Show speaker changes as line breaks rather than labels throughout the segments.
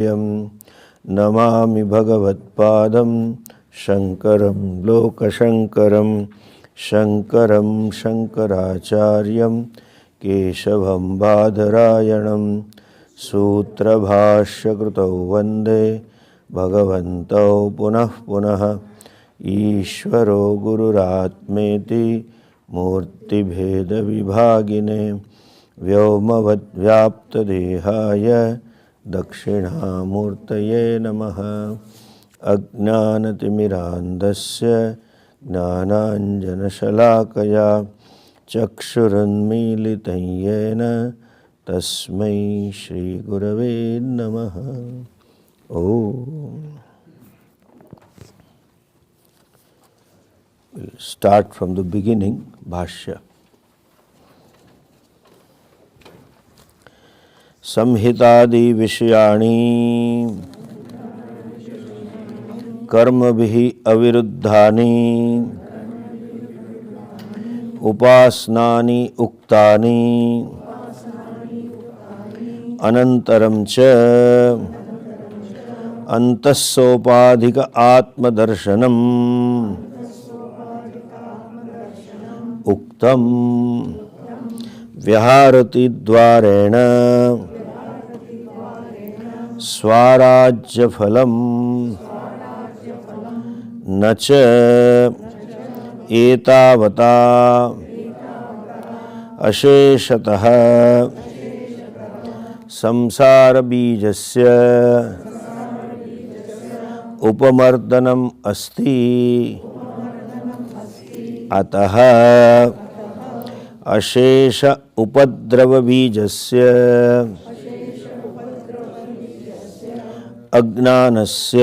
नमामि भगवत्पादं शङ्करं लोकशङ्करं शङ्करं शङ्कराचार्यं केशवं बादरायणं सूत्रभाष्यकृतौ वन्दे भगवन्तौ पुनः पुनः ईश्वरो गुरुरात्मेति मूर्तिभेदविभागिने व्योमवद्व्याप्तदेहाय दक्षिणामूर्तये नमः। अज्ञानतिमिरान्धस्य ज्ञानाञ्जनशलाकया चक्षुरुन्मीलितं येन तस्मै श्रीगुरवे नमः। Om. We'll start from the beginning, Bhashya. संहितादि विषयाणि कर्मभिः अविरुद्धानि उपासनानि उक्तानि अनन्तरं च अन्तःसोपाधिक आत्मदर्शनम् उक्तम् व्यहारति द्वारेण स्वाराज्यफलम् न च एतावता अशेषतः संसारबीजस्य उपमर्दनम् अस्ति। अतः अशेष उपद्रवबीजस्य अज्ञानस्य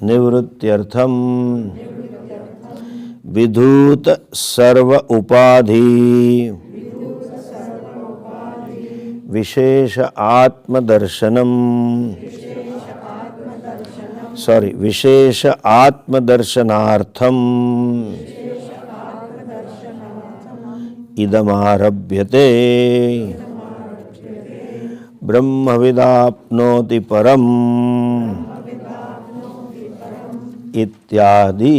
निवृत्त्यर्थं विधूत सर्व उपाधि विशेष आत्मदर्शनार्थम् इदमारभ्यते। ब्रह्मविदाप्नोति परम् इत्यादि।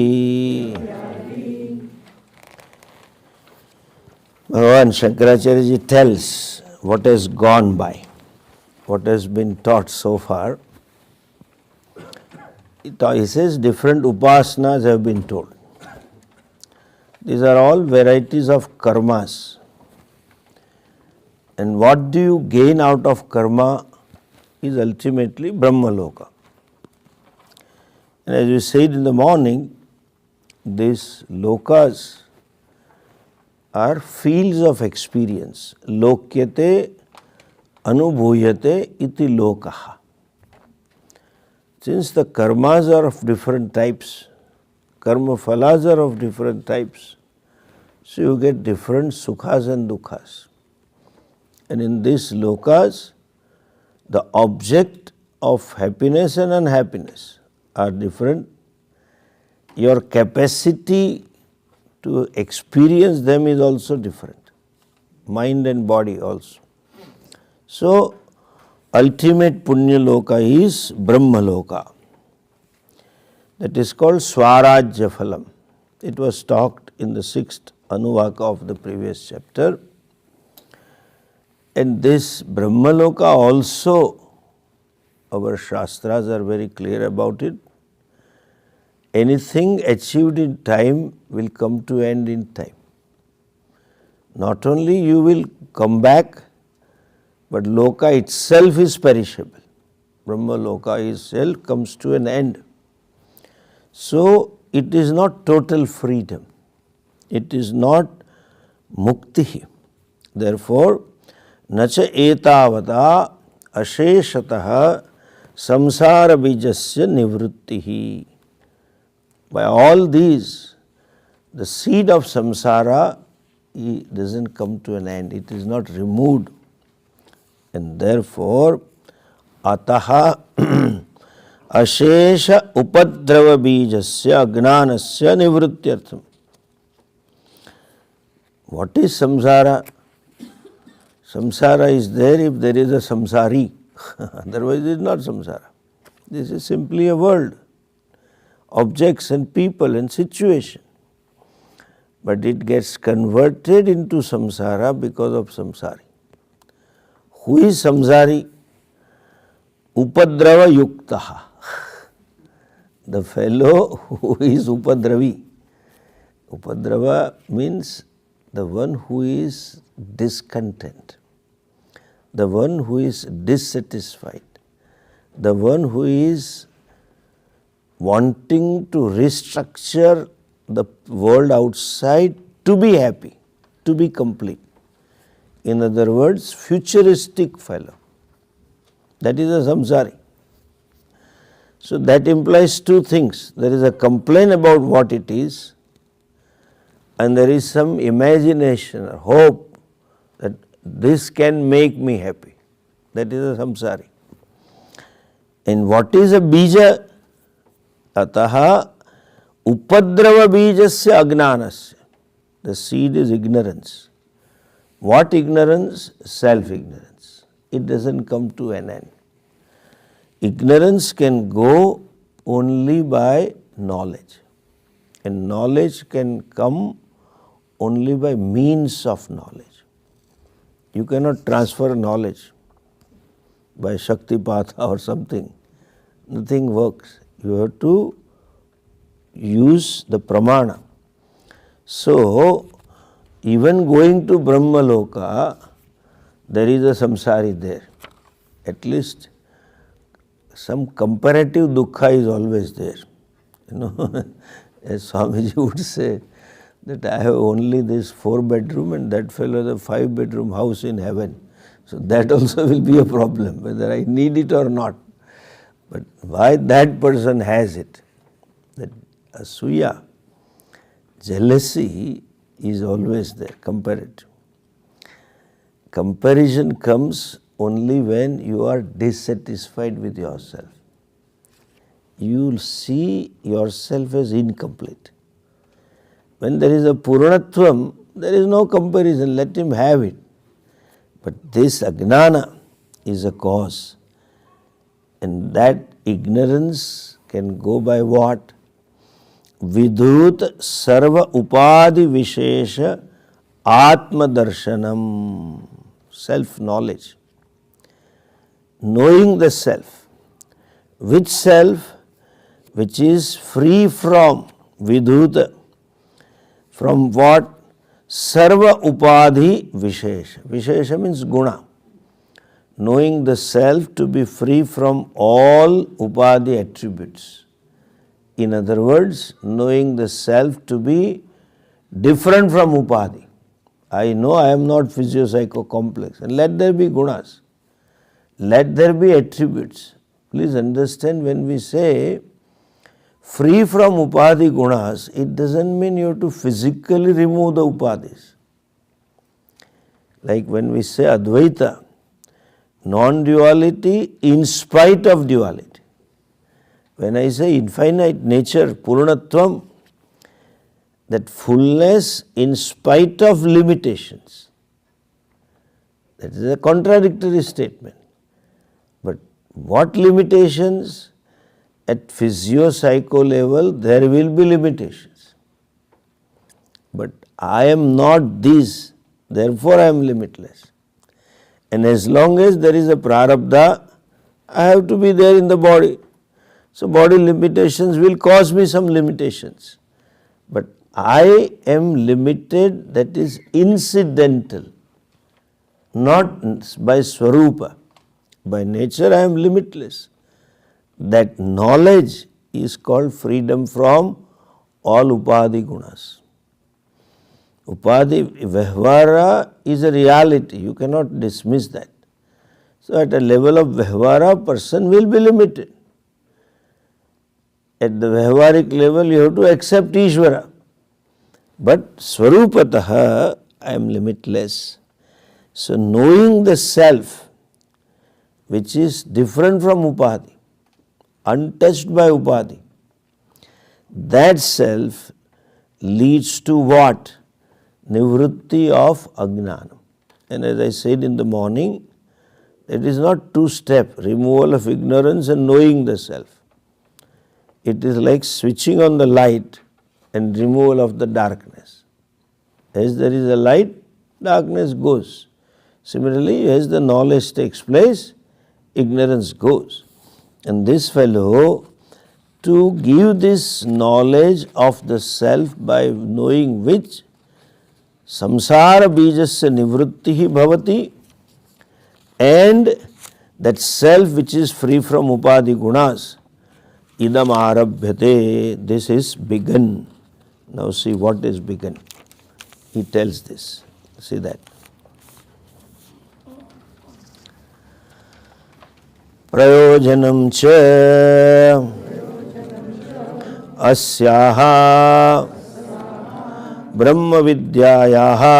Bhagavan Shankaracharya ji tells what has gone by, what has been taught so far. He says different upasanas have been told. These are all varieties of karmas. And what do you gain out of karma is ultimately Brahmaloka. And as we said in the morning, these lokas are fields of experience. Lokyate anubhuyate iti lokaha. Since the karmas are of different types, karma phalas are of different types, so you get different sukhas and dukhas. And in these lokas, the object of happiness and unhappiness are different. Your capacity to experience them is also different, mind and body also. So, ultimate punya loka is Brahma loka. That is called Swarajya Phalam. It was talked in the 6th Anuvaka of the previous chapter. And this Brahmaloka also, our Shastras are very clear about it. Anything achieved in time will come to end in time. Not only you will come back, but Loka itself is perishable. Brahmaloka itself comes to an end. So, it is not total freedom. It is not mukti. Therefore, nacha etavata asheshatah samsara bijasya nivrittihi. By all these, the seed of samsara doesn't come to an end. It is not removed. And therefore, ataha ashesha upadrava bijasya agnanasya nivrityartham. What is samsara? Samsara is there if there is a samsari. Otherwise it is not samsara. This is simply a world, objects and people and situation. But it gets converted into samsara because of samsari. Who is samsari? Upadrava yuktaha. The fellow who is upadravi. Upadrava means the one who is discontent, the one who is dissatisfied, the one who is wanting to restructure the world outside to be happy, to be complete. In other words, futuristic fellow. That is a samsari. So that implies two things. There is a complaint about what it is, and there is some imagination or hope that this can make me happy. That is a samsari. And what is a bija? Ataha upadrava bijasya agnanasya. The seed is ignorance. What ignorance? Self-ignorance. It doesn't come to an end. Ignorance can go only by knowledge, and knowledge can come only by means of knowledge. You cannot transfer knowledge by Shaktipatha or something. Nothing works. You have to use the pramana. So, even going to Brahmaloka, there is a samsari there. At least some comparative dukkha is always there. As Swamiji would say, that I have only this 4-bedroom and that fellow has a 5-bedroom house in heaven. So that also will be a problem, whether I need it or not. But why that person has it? That asuya, jealousy is always there, comparative. Comparison comes only when you are dissatisfied with yourself. You will see yourself as incomplete. When there is a Purnatvam, there is no comparison, let him have it. But this Ajnana is a cause. And that ignorance can go by what? Vidhut sarva upadi vishesha atma darshanam. Self-knowledge. Knowing the self. Which self? Which is free from vidhuta. From what? Sarva upadhi vishesha. Vishesha means guna. Knowing the self to be free from all upadhi attributes. In other words, knowing the self to be different from upadhi. I know I am not physio-psycho-complex, and let there be gunas. Let there be attributes. Please understand, when we say free from upadhi gunas, it doesn't mean you have to physically remove the upadhis. Like when we say Advaita, non-duality in spite of duality. When I say infinite nature, Purnatvam, that fullness in spite of limitations. That is a contradictory statement. But what limitations? At physio-psycho level, there will be limitations. But I am not this, therefore I am limitless. And as long as there is a prarabdha, I have to be there in the body. So body limitations will cause me some limitations. But I am limited, that is incidental, not by swarupa. By nature I am limitless. That knowledge is called freedom from all upadhi gunas. Upadhi vehvara is a reality, you cannot dismiss that. So at a level of vehvara, person will be limited. At the vehvarik level, you have to accept Ishvara. But swarupataha, I am limitless. So knowing the self, which is different from upadhi, untouched by upadhi, that self leads to what? Nivrutti of ajnana. And as I said in the morning, It is not two-step, removal of ignorance and knowing the self. It is like switching on the light and removal of the darkness. As there is a light, darkness goes. Similarly, as the knowledge takes place, ignorance goes. And this fellow, to give this knowledge of the self by knowing which samsara bijasya nivrittihi bhavati, and that self which is free from upadhi gunas, idam arabhyate, this is begun. Now see what is begun. He tells this. See that. Prayojanam cha asyaha brahma vidyayaha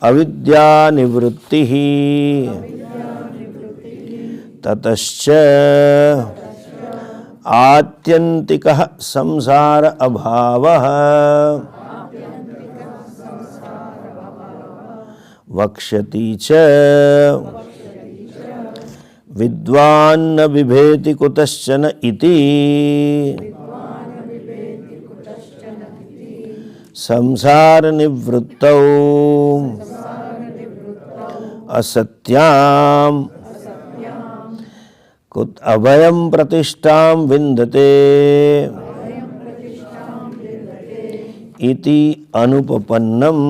avidya nivrittihi tatascha आत्यंतिकः संसार अभावः वक्ष्यति च विद्वान् न बिभेति कुतश्चन इति संसार निवृत्तौ असत्याम् कुत अभयं प्रतिष्ठां विन्दते इति अनुपपन्नम्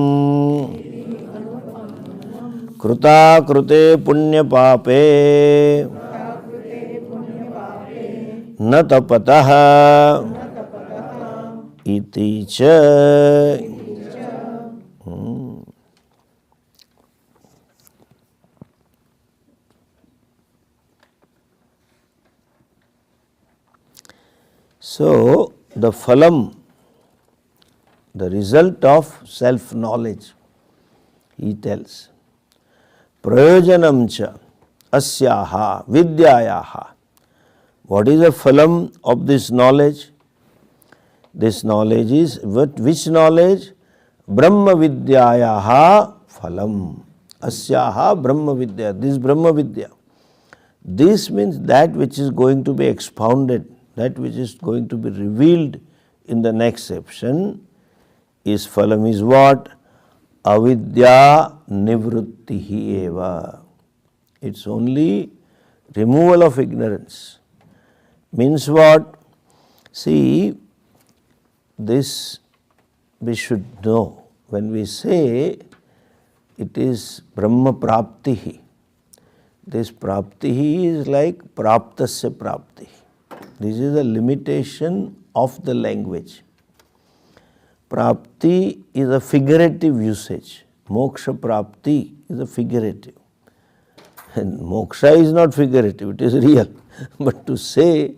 कृताकृते पुण्यपापे न तपतः इति च. So, the phalam, the result of self-knowledge, he tells, prayojanam cha asyaha vidyayaha. What is the phalam of this knowledge? This knowledge is, which knowledge? Brahma vidyayaha phalam. Asyaha Brahma vidya. This Brahma vidya. This means that which is going to be expounded, that which is going to be revealed in the next section is phalam is what? Avidya nivrittihi eva. It's only removal of ignorance. Means what? See, this we should know. When we say it is Brahma praptihi, this praptihi is like praptasya praptihi. This is a limitation of the language. Prapti is a figurative usage. Moksha prapti is a figurative. And moksha is not figurative, it is real. But to say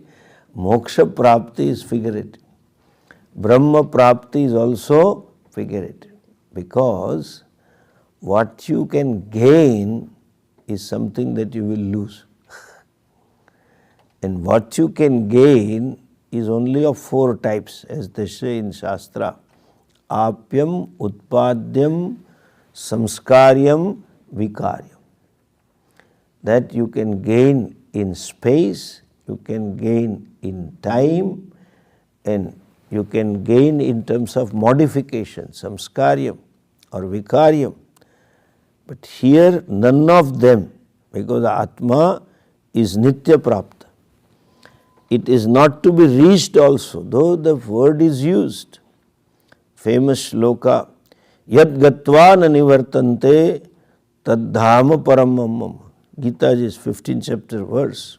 moksha prapti is figurative. Brahma prapti is also figurative. Because what you can gain is something that you will lose. And what you can gain is only of four types, as they say in Shastra. Apyam, Utpadyam, Samskaryam, Vikaryam. That you can gain in space, you can gain in time, and you can gain in terms of modification, Samskaryam or Vikaryam. But here none of them, because Atma is Nitya Prapta. It is not to be reached also, though the word is used. Famous shloka, Yad gatva na nivartante tad dhama paramamam. Gita's 15th chapter verse.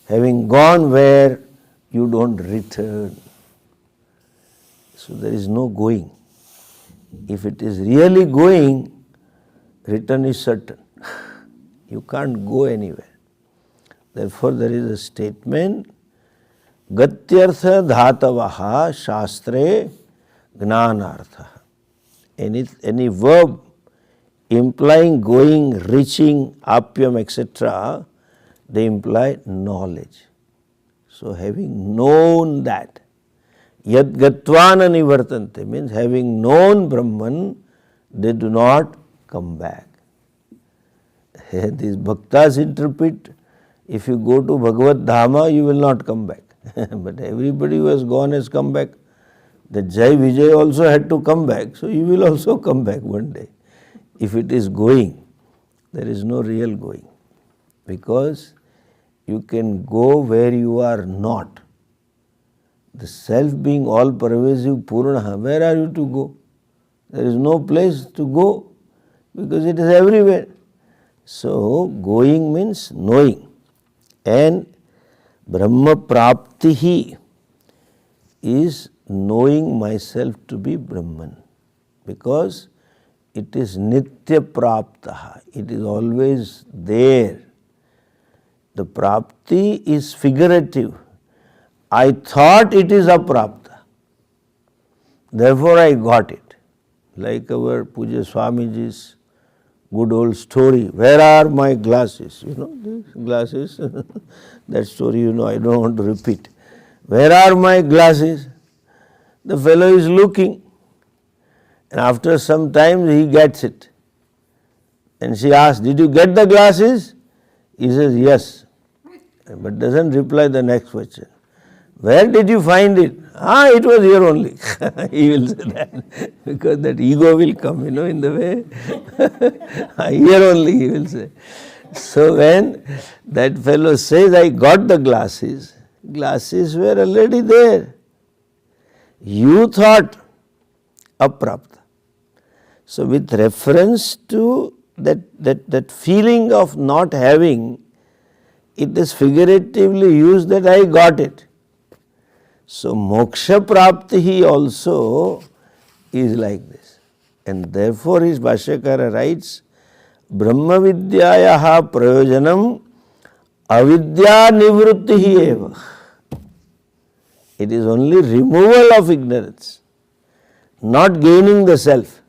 Having gone where you don't return. So there is no going. If it is really going, return is certain. You can't go anywhere. Therefore there is a statement, Gatyartha dhatavaha shastre gnanartha. Any verb implying going, reaching, apyam, etc., they imply knowledge. So having known that, yad gatvana nivartante means having known Brahman, they do not come back. These bhaktas interpret, if you go to Bhagavad Dhama, you will not come back. But everybody who has gone has come back. The Jai Vijay also had to come back, so you will also come back one day. If it is going, there is no real going. Because you can go where you are not. The self being all pervasive Purna, where are you to go? There is no place to go because it is everywhere. So, going means knowing. And Brahma Praptihi is knowing myself to be Brahman, because it is Nitya Praptaha, it is always there. The Prapti is figurative. I thought it is aprapta, therefore I got it. Like our Puja Swamiji's good old story, where are my glasses? You know, these glasses, that story I don't want to repeat. Where are my glasses? The fellow is looking, and after some time he gets it. And she asks, did you get the glasses? He says, yes, but doesn't reply the next question. Where did you find it? It was here only. He will say that, because that ego will come, in the way. Here only, he will say. So when that fellow says, I got the glasses were already there. You thought aprapta. So with reference to that feeling of not having, it is figuratively used that I got it. So moksha prapti also is like this. And therefore his Bhashyakara writes, Brahma vidyayaha prayojanam avidya nivrutti eva. It is only removal of ignorance, not gaining the self.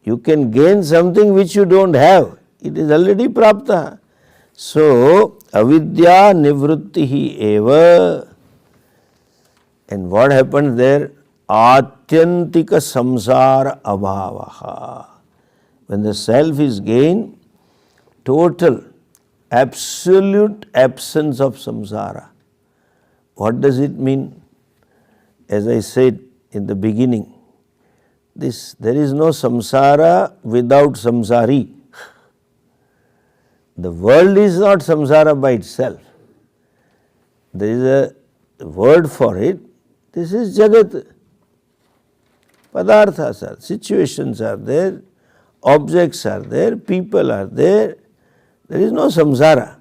You can gain something which you don't have. It is already prapta. So, avidya nivrutti eva. And what happens there? Atyantika samsara abhavaha. When the self is gained, total, absolute absence of samsara. What does it mean? As I said in the beginning, there is no samsara without samsari. The world is not samsara by itself. There is a word for it. This is Jagat. Padarthas are, situations are there, objects are there, people are there. There is no samsara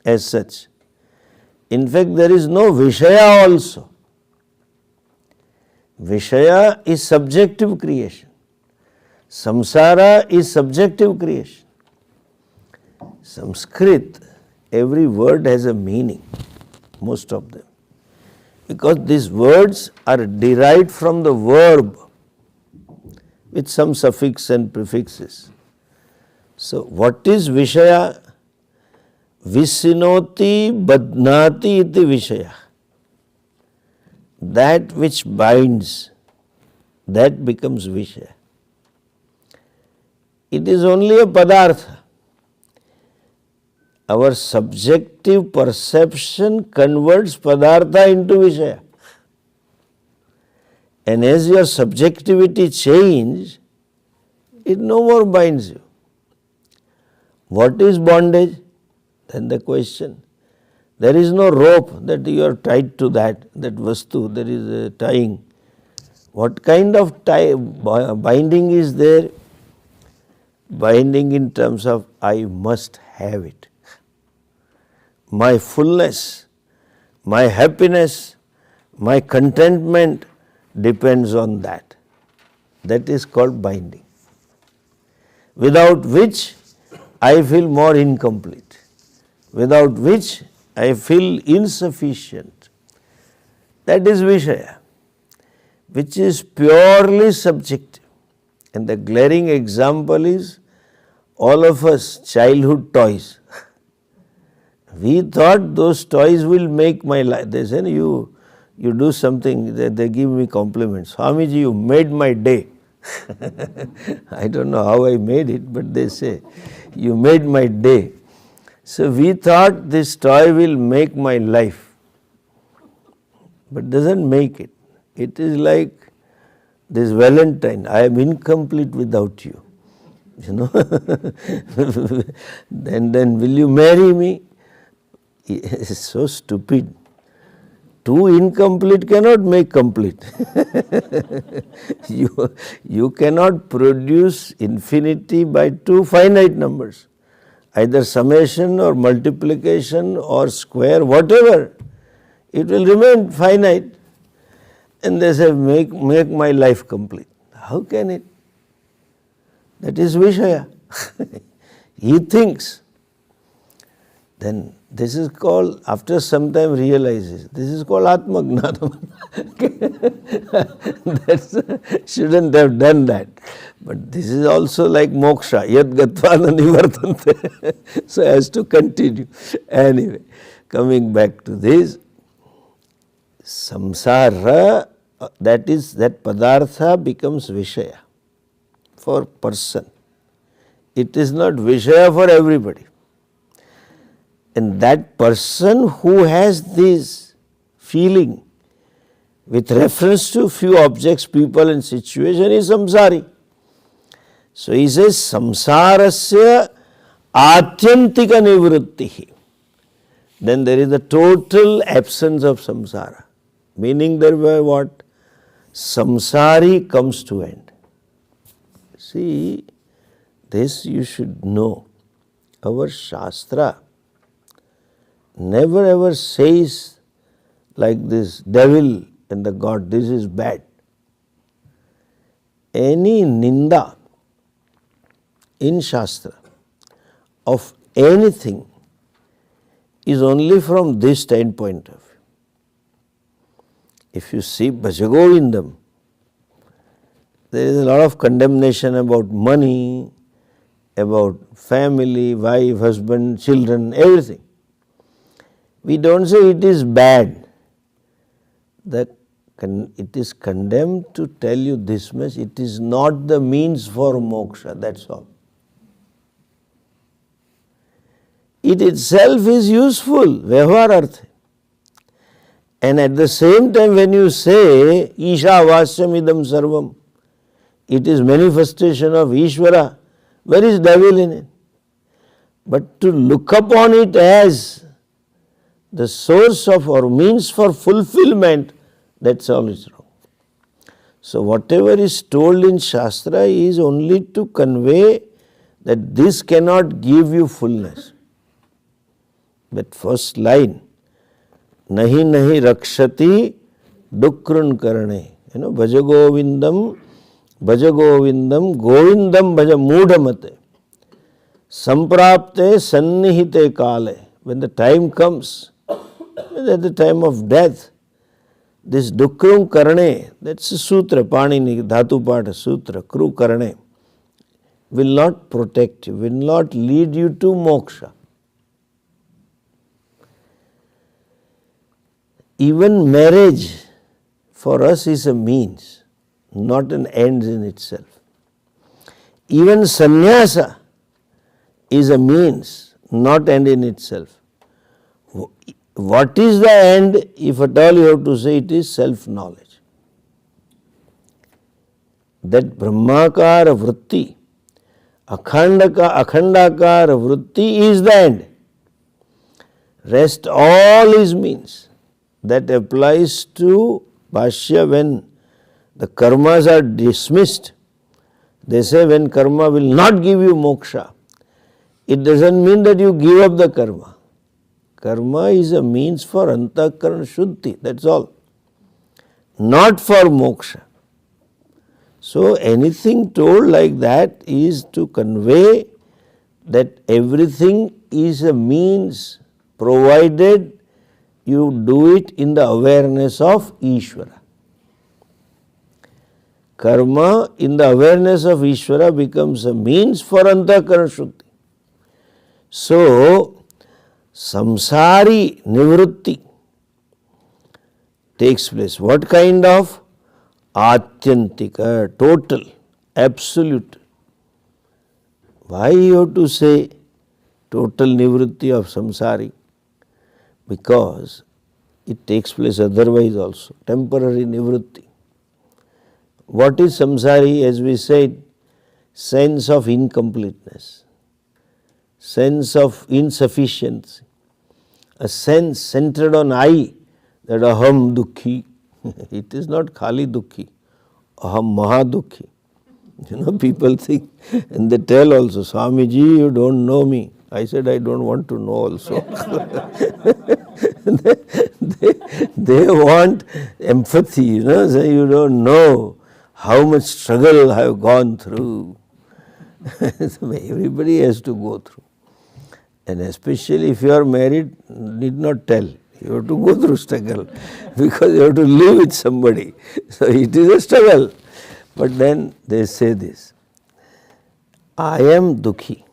as such. In fact, there is no Vishaya also. Vishaya is subjective creation. Samsara is subjective creation. Sanskrit, every word has a meaning, most of them. Because these words are derived from the verb with some suffix and prefixes. So, what is Vishaya? Visinoti badnati iti Vishaya. That which binds, that becomes Vishaya. It is only a padartha. Our subjective perception converts padartha into Vishaya. And as your subjectivity changes, it no more binds you. What is bondage? Then the question. There is no rope that you are tied to that vastu, there is a tying. What kind of binding is there? Binding in terms of I must have it. My fullness, my happiness, my contentment depends on that. That is called binding. Without which I feel more incomplete. Without which I feel insufficient. That is Vishaya, which is purely subjective. And the glaring example is all of us childhood toys. We thought those toys will make my life. They say, you do something, they give me compliments. Swamiji, you made my day. I don't know how I made it, but they say, You made my day. So we thought this toy will make my life, but doesn't make it. It is like this Valentine, I am incomplete without you. You know, then will you marry me? It's so stupid. Two incomplete cannot make complete. You cannot produce infinity by two finite numbers, either summation or multiplication or square, whatever. It will remain finite. And they say, make my life complete. How can it? That is Vishaya. He thinks. Then this is called, after some time realizes, this is called Atmagnanam. Shouldn't have done that. But this is also like moksha, yad gatvana nivartante. So as to continue. Anyway, coming back to this, samsara, that padartha becomes Vishaya for person. It is not Vishaya for everybody. And that person who has this feeling with reference to few objects, people and situation is samsari. So he says samsarasya atyantika nivrittihi. Then there is the total absence of samsara. Meaning thereby what? Samsari comes to end. See, this you should know. Our Shastra never ever says like this, devil and the God, this is bad. Any ninda in Shastra of anything is only from this standpoint of view. If you see Bhajagovindam, there is a lot of condemnation about money, about family, wife, husband, children, everything. We don't say it is bad. It is condemned to tell you this much, it is not the means for moksha, that's all. It itself is useful, vyavaharartha. And at the same time when you say, Isha Vasyam idam sarvam, it is manifestation of Ishvara, where is devil in it? But to look upon it as the source of or means for fulfillment, that's all is wrong. So whatever is told in Shastra is only to convey that this cannot give you fullness. That first line, nahi nahi rakshati dukrun karane. Bhajagovindam govindam bhaja mudhamate. Samprapte sannihite kale. When the time comes, at the time of death, this dukrum karane, that's a sutra, Panini, Dhatu Pata Sutra, Kru karane, will not protect you, will not lead you to moksha. Even marriage for us is a means, not an end in itself. Even sannyasa is a means, not end in itself. What is the end? If at all you have to say, it is self-knowledge. That brahmakara vritti, akhandakara vritti is the end. Rest all is means. That applies to Bhashya when the karmas are dismissed. They say when karma will not give you moksha, it doesn't mean that you give up the karma. Karma is a means for antakaran shuddhi, that's all. Not for moksha. So anything told like that is to convey that everything is a means provided you do it in the awareness of Ishvara. Karma in the awareness of Ishvara becomes a means for antakaran shuddhi. So, samsari nivritti takes place. What kind of? Atyantika, total, absolute. Why you have to say total nivritti of samsari? Because it takes place otherwise also, temporary nivritti. What is samsari? As we said, sense of incompleteness, sense of insufficiency, a sense centered on I, that aham dukhi. It is not khali dukhi, aham mahadukhi. People think, and they tell also, Swamiji, you don't know me. I said, I don't want to know also. they want empathy, say you don't know how much struggle I have gone through. Everybody has to go through. And especially if you are married, need not tell. You have to go through struggle because you have to live with somebody. So it is a struggle. But then they say this, I am dukhi.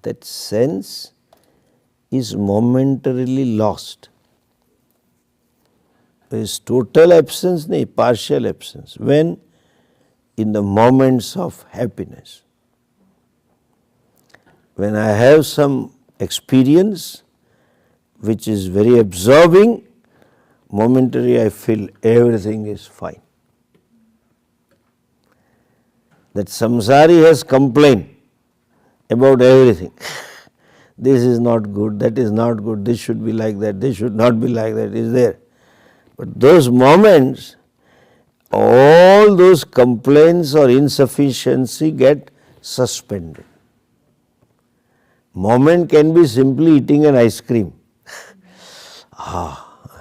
That sense is momentarily lost. There is total absence, no, partial absence. When? In the moments of happiness. When I have some experience which is very absorbing, momentarily I feel everything is fine. That samsari has complained about everything. This is not good, that is not good, this should be like that, this should not be like that, is there. But those moments, all those complaints or insufficiency get suspended. Moment can be simply eating an ice cream.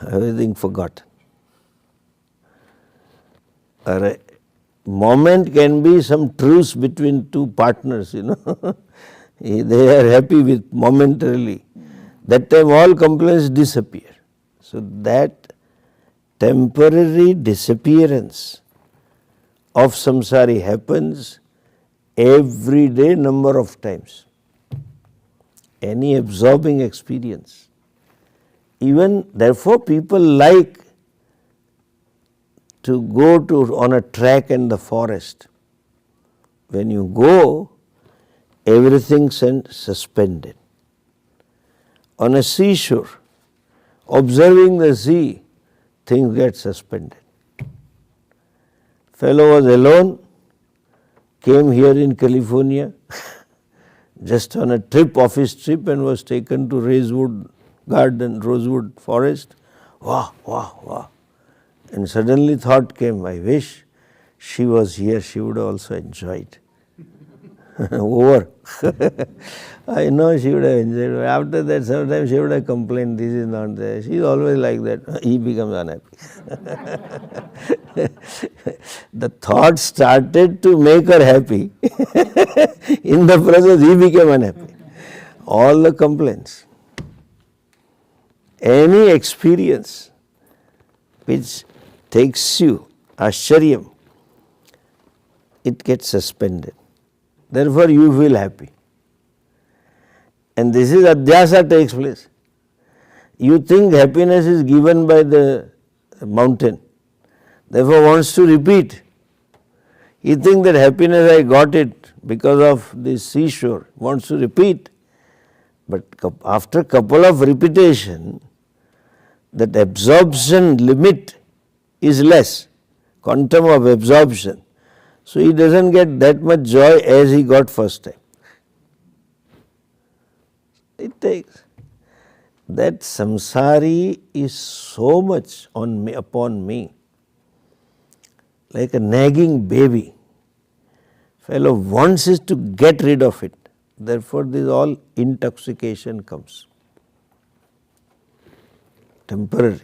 Everything forgotten. Or moment can be some truce between two partners, They are happy with momentarily. That time all complaints disappear. So that temporary disappearance of samsari happens every day, number of times. Any absorbing experience. Even therefore people like to go on a track in the forest. When you go, everything is suspended. On a seashore, observing the sea, things get suspended. Fellow was alone, came here in California, just on a trip, office trip, and was taken to Rosewood Forest. Wow. And suddenly thought came, I wish she was here, she would also enjoy it. Over. I know she would have enjoyed it. After that, sometimes she would have complained, this is not there. She is always like that. He becomes unhappy. The thought started to make her happy. In the process, he became unhappy. All the complaints. Any experience which takes you, asharyam, it gets suspended. Therefore, you feel happy. And this is adhyasa takes place. You think happiness is given by the mountain, therefore wants to repeat. You think that happiness I got it because of this seashore, wants to repeat. But after couple of repetition, that absorption limit is less, quantum of absorption. So he doesn't get that much joy as he got first time. It takes. That samsari is so much upon me, like a nagging baby. Fellow wants is to get rid of it. Therefore, this all intoxication comes. Temporary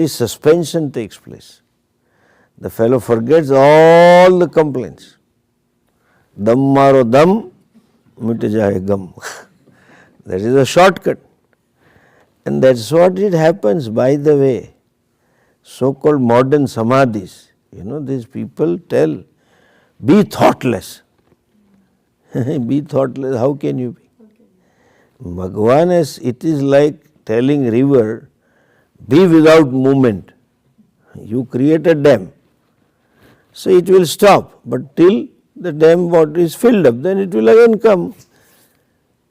suspension takes place. The fellow forgets all the complaints. Dam maro dam, mit jaye gam. That is a shortcut. And that's what it happens, by the way. So-called modern samadhis, these people tell, be thoughtless. Be thoughtless, how can you be? Bhagavan it is like telling river, be without movement. You create a dam. So it will stop, but till the dam water is filled up, then it will again come.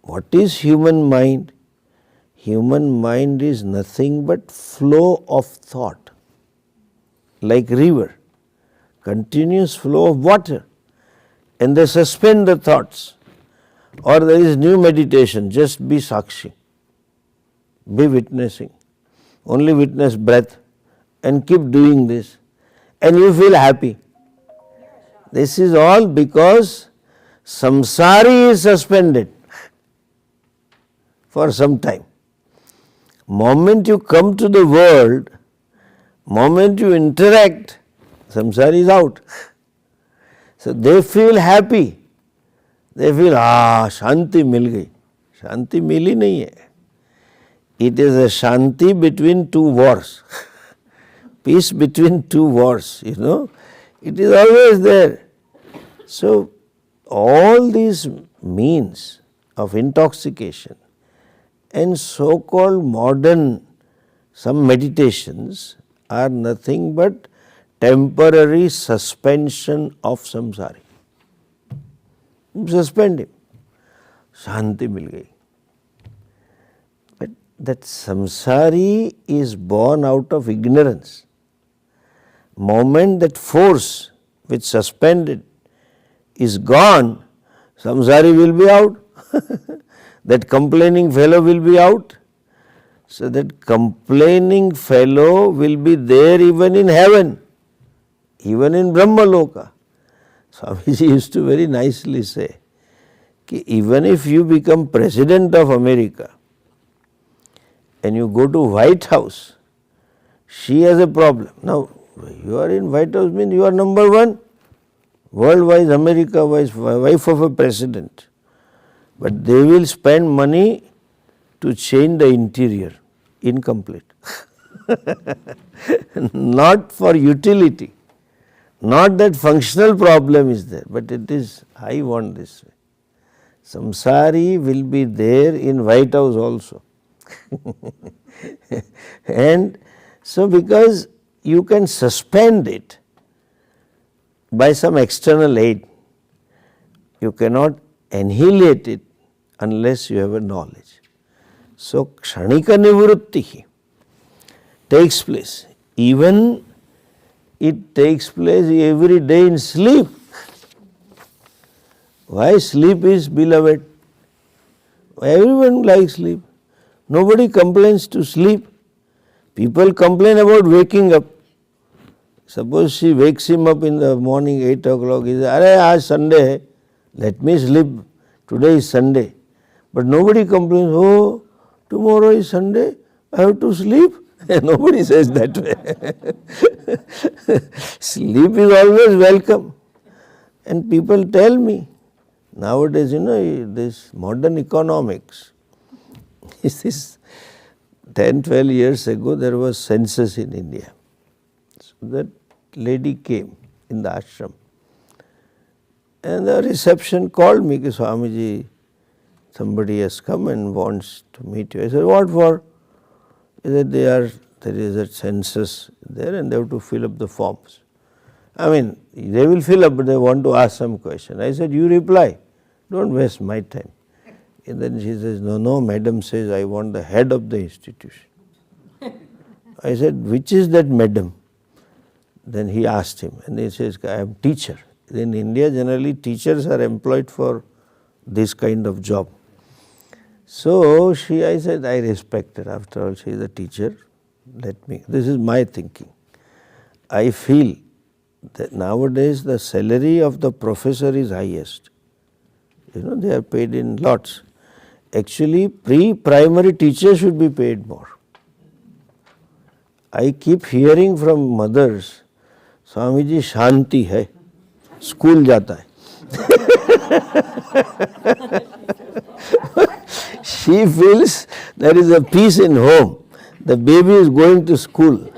What is human mind? Human mind is nothing but flow of thought, like river, continuous flow of water, and they suspend the thoughts. Or there is new meditation, just be sakshi, be witnessing, only witness breath and keep doing this and you feel happy. This is all because samsari is suspended for some time. Moment you come to the world, moment you interact, samsara is out. So they feel happy. They feel, shanti mil gayi. Shanti mili nahi hai. It is a shanti between two wars. Peace between two wars, It is always there. So all these means of intoxication and so-called modern, some meditations are nothing but temporary suspension of samsari. Suspend him. Shanti mil gayi. But that samsari is born out of ignorance. Moment that force which suspended is gone, samsari will be out. That complaining fellow will be out. So that complaining fellow will be there even in heaven, even in Brahmaloka. Swamiji used to very nicely say, even if you become President of America and you go to White House, she has a problem. Now, you are in White House means you are number one, worldwide, America-wise, wife of a president. But they will spend money to change the interior, incomplete. Not for utility. Not that functional problem is there, but it is, I want this way. Samsari will be there in White House also. And so because you can suspend it by some external aid, you cannot annihilate it unless you have a knowledge. So kshanika nivrutti takes place. Even it takes place every day in sleep. Why sleep is beloved? Everyone likes sleep. Nobody complains to sleep. People complain about waking up. Suppose she wakes him up in the morning 8 o'clock, he says, "Arey, aaj Sunday hai, let me sleep. Today is Sunday." But nobody complains, "Oh, tomorrow is Sunday, I have to sleep." Nobody says that way. Sleep is always welcome. And people tell me, nowadays, this modern economics, this 10, 12 years ago, there was census in India. So that lady came in the ashram. And the reception called me, Swamiji, somebody has come and wants to meet you. I said, what for? He said, there is a census there and they have to fill up the forms. I mean, they will fill up, but they want to ask some question. I said, you reply, don't waste my time. And then she says, no, madam says, I want the head of the institution. I said, which is that madam? Then he asked him, and he says, I am teacher. In India, generally, teachers are employed for this kind of job. So I said, I respect her. After all, she is a teacher. This is my thinking. I feel that nowadays the salary of the professor is highest. They are paid in lots. Actually, pre-primary teachers should be paid more. I keep hearing from mothers, Swamiji, shanti hai, school jata hai. She feels there is a peace in home. The baby is going to school.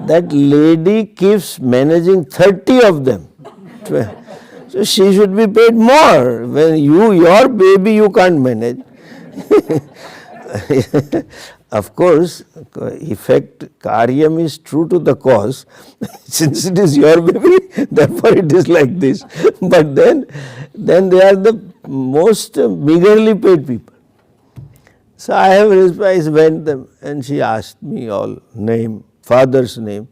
That lady keeps managing 30 of them. So she should be paid more. When your baby you can't manage. Of course, effect karyam is true to the cause. Since it is your baby, therefore it is like this. But then they are the most meagerly paid people. So I went them and she asked me all name, father's name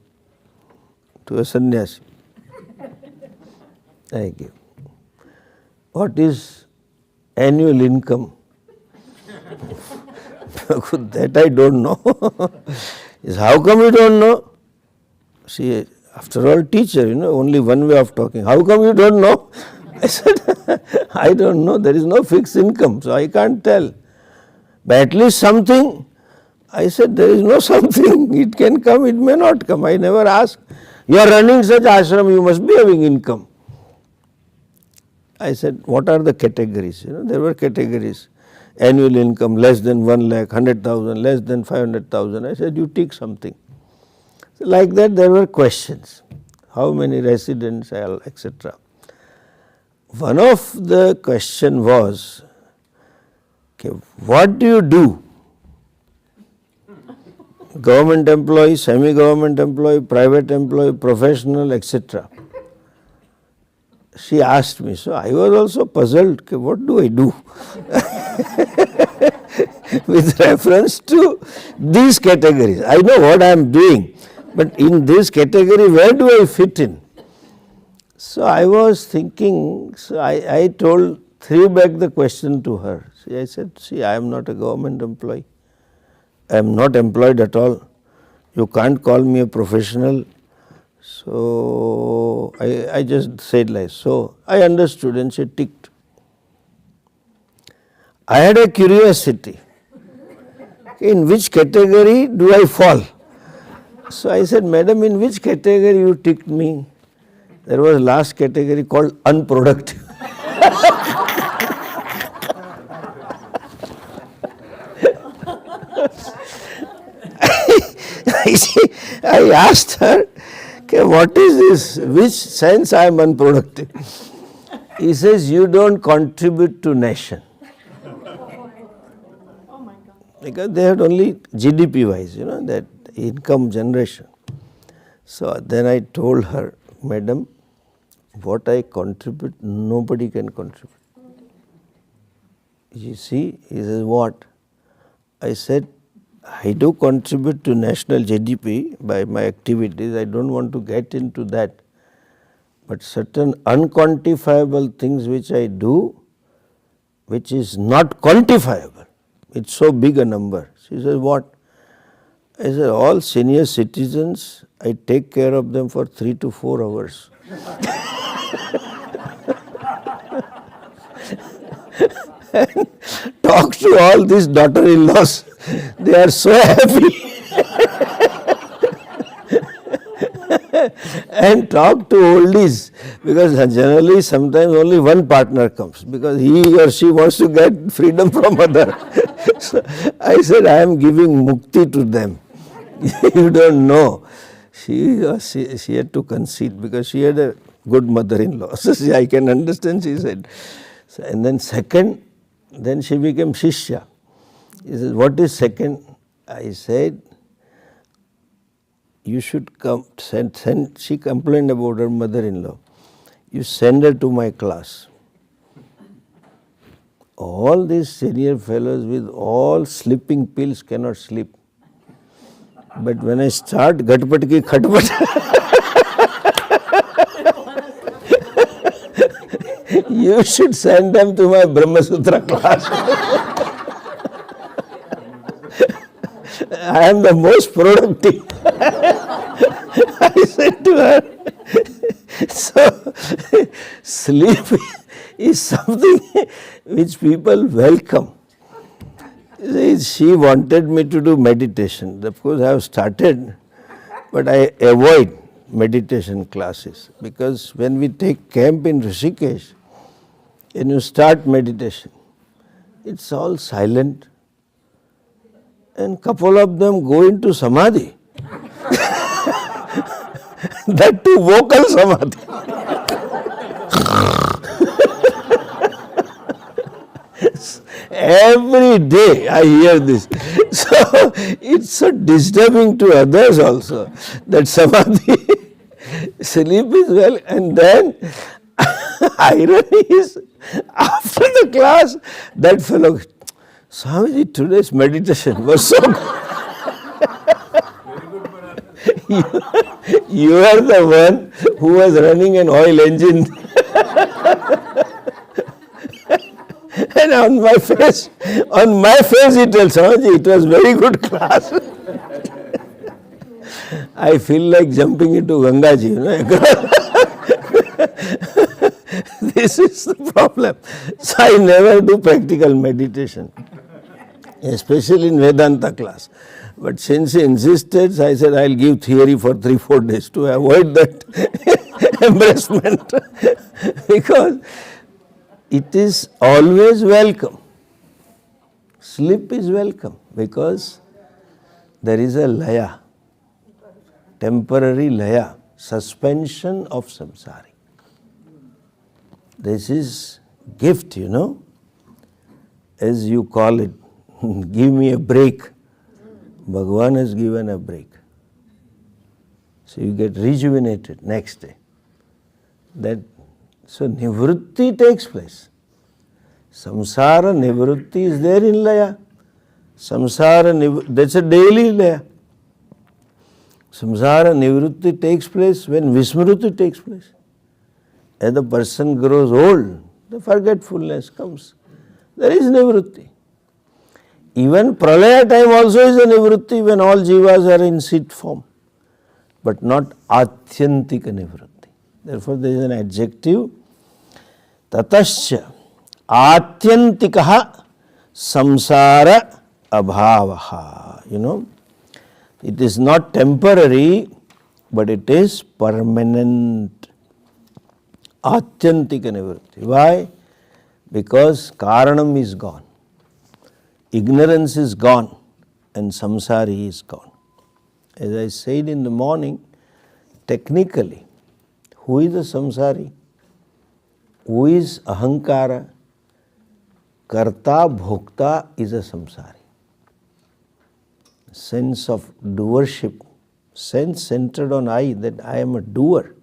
to a sannyasi. I gave. What is annual income? That I don't know. Is how come you don't know? See, after all, teacher, only one way of talking. How come you don't know? I said, I don't know. There is no fixed income, so I can't tell. But at least something. I said, there is no something. It can come, it may not come. I never ask. You are running such ashram, you must be having income. I said, what are the categories? There were categories. Annual income less than 1 lakh, 100,000, less than 500,000. I said, you tick something. So like that, there were questions. How many residents, etc. One of the question was, okay, what do you do? Government employee, semi-government employee, private employee, professional, etc. She asked me, so I was also puzzled, okay, what do I do? With reference to these categories. I know what I am doing, but in this category, where do I fit in? So I was thinking, so I threw back the question to her. See, I said, see, I am not a government employee. I am not employed at all. You can't call me a professional. So I just said like, so I understood and she ticked. I had a curiosity. In which category do I fall? So I said, madam, in which category you ticked me? There was last category called unproductive. I asked her, okay, what is this? Which sense I am unproductive? He says, you don't contribute to nation. Because they had only GDP wise, that income generation. So then I told her, madam, what I contribute, nobody can contribute. You see, he says, what? I said, I do contribute to national GDP by my activities. I don't want to get into that. But certain unquantifiable things which I do, which is not quantifiable, it's so big a number. She says, what? I said, all senior citizens, I take care of them for 3 to 4 hours. And talk to all these daughter-in-laws. They are so happy. And talk to oldies, because generally sometimes only one partner comes because he or she wants to get freedom from other. So I said, I am giving mukti to them. You don't know. She had to concede because she had a good mother-in-law. So I can understand, she said. So, and then second, then she became Shishya. He says, what is second? I said, you should come, send, she complained about her mother-in-law. You send her to my class. All these senior fellows with all sleeping pills cannot sleep. But when I start Ghatpat ki Khatpat, you should send them to my Brahma Sutra class. I am the most productive. I said to her, so sleep is something which people welcome. She wanted me to do meditation. Of course, I have started, but I avoid meditation classes because when we take camp in Rishikesh and you start meditation, it's all silent. And couple of them go into samadhi. That too vocal samadhi. Every day I hear this. So it's so disturbing to others also that samadhi, sleep is well, and then irony is after the class that fellow, Swamiji, today's meditation was so good. You are the one who was running an oil engine. And on my face he tells, Swamiji, it was very good class. I feel like jumping into Gangaji, This is the problem. So I never do practical meditation, especially in Vedanta class. But since he insisted, I said I'll give theory for 3-4 days to avoid that embarrassment. Because it is always welcome. Sleep is welcome because there is a laya, temporary laya, suspension of samsari. This is gift, as you call it. Give me a break. Bhagavan has given a break. So you get rejuvenated next day. So nivrutti takes place. Samsara nivrutti is there in laya. That's a daily laya. Samsara nivrutti takes place when vismruti takes place. As the person grows old, the forgetfulness comes. There is nivrutti. Even pralaya time also is a nivrutti when all jivas are in sit form, but not atyantika nivrutti. Therefore, there is an adjective, tatascha atyantikaha samsara abhavaha. It is not temporary, but it is permanent. Atyantika nivrutti. Why? Because karanam is gone. Ignorance is gone and samsari is gone. As I said in the morning, technically, who is the samsari? Who is ahankara? Karta, bhokta is a samsari. Sense of doership, sense centered on I, that I am a doer,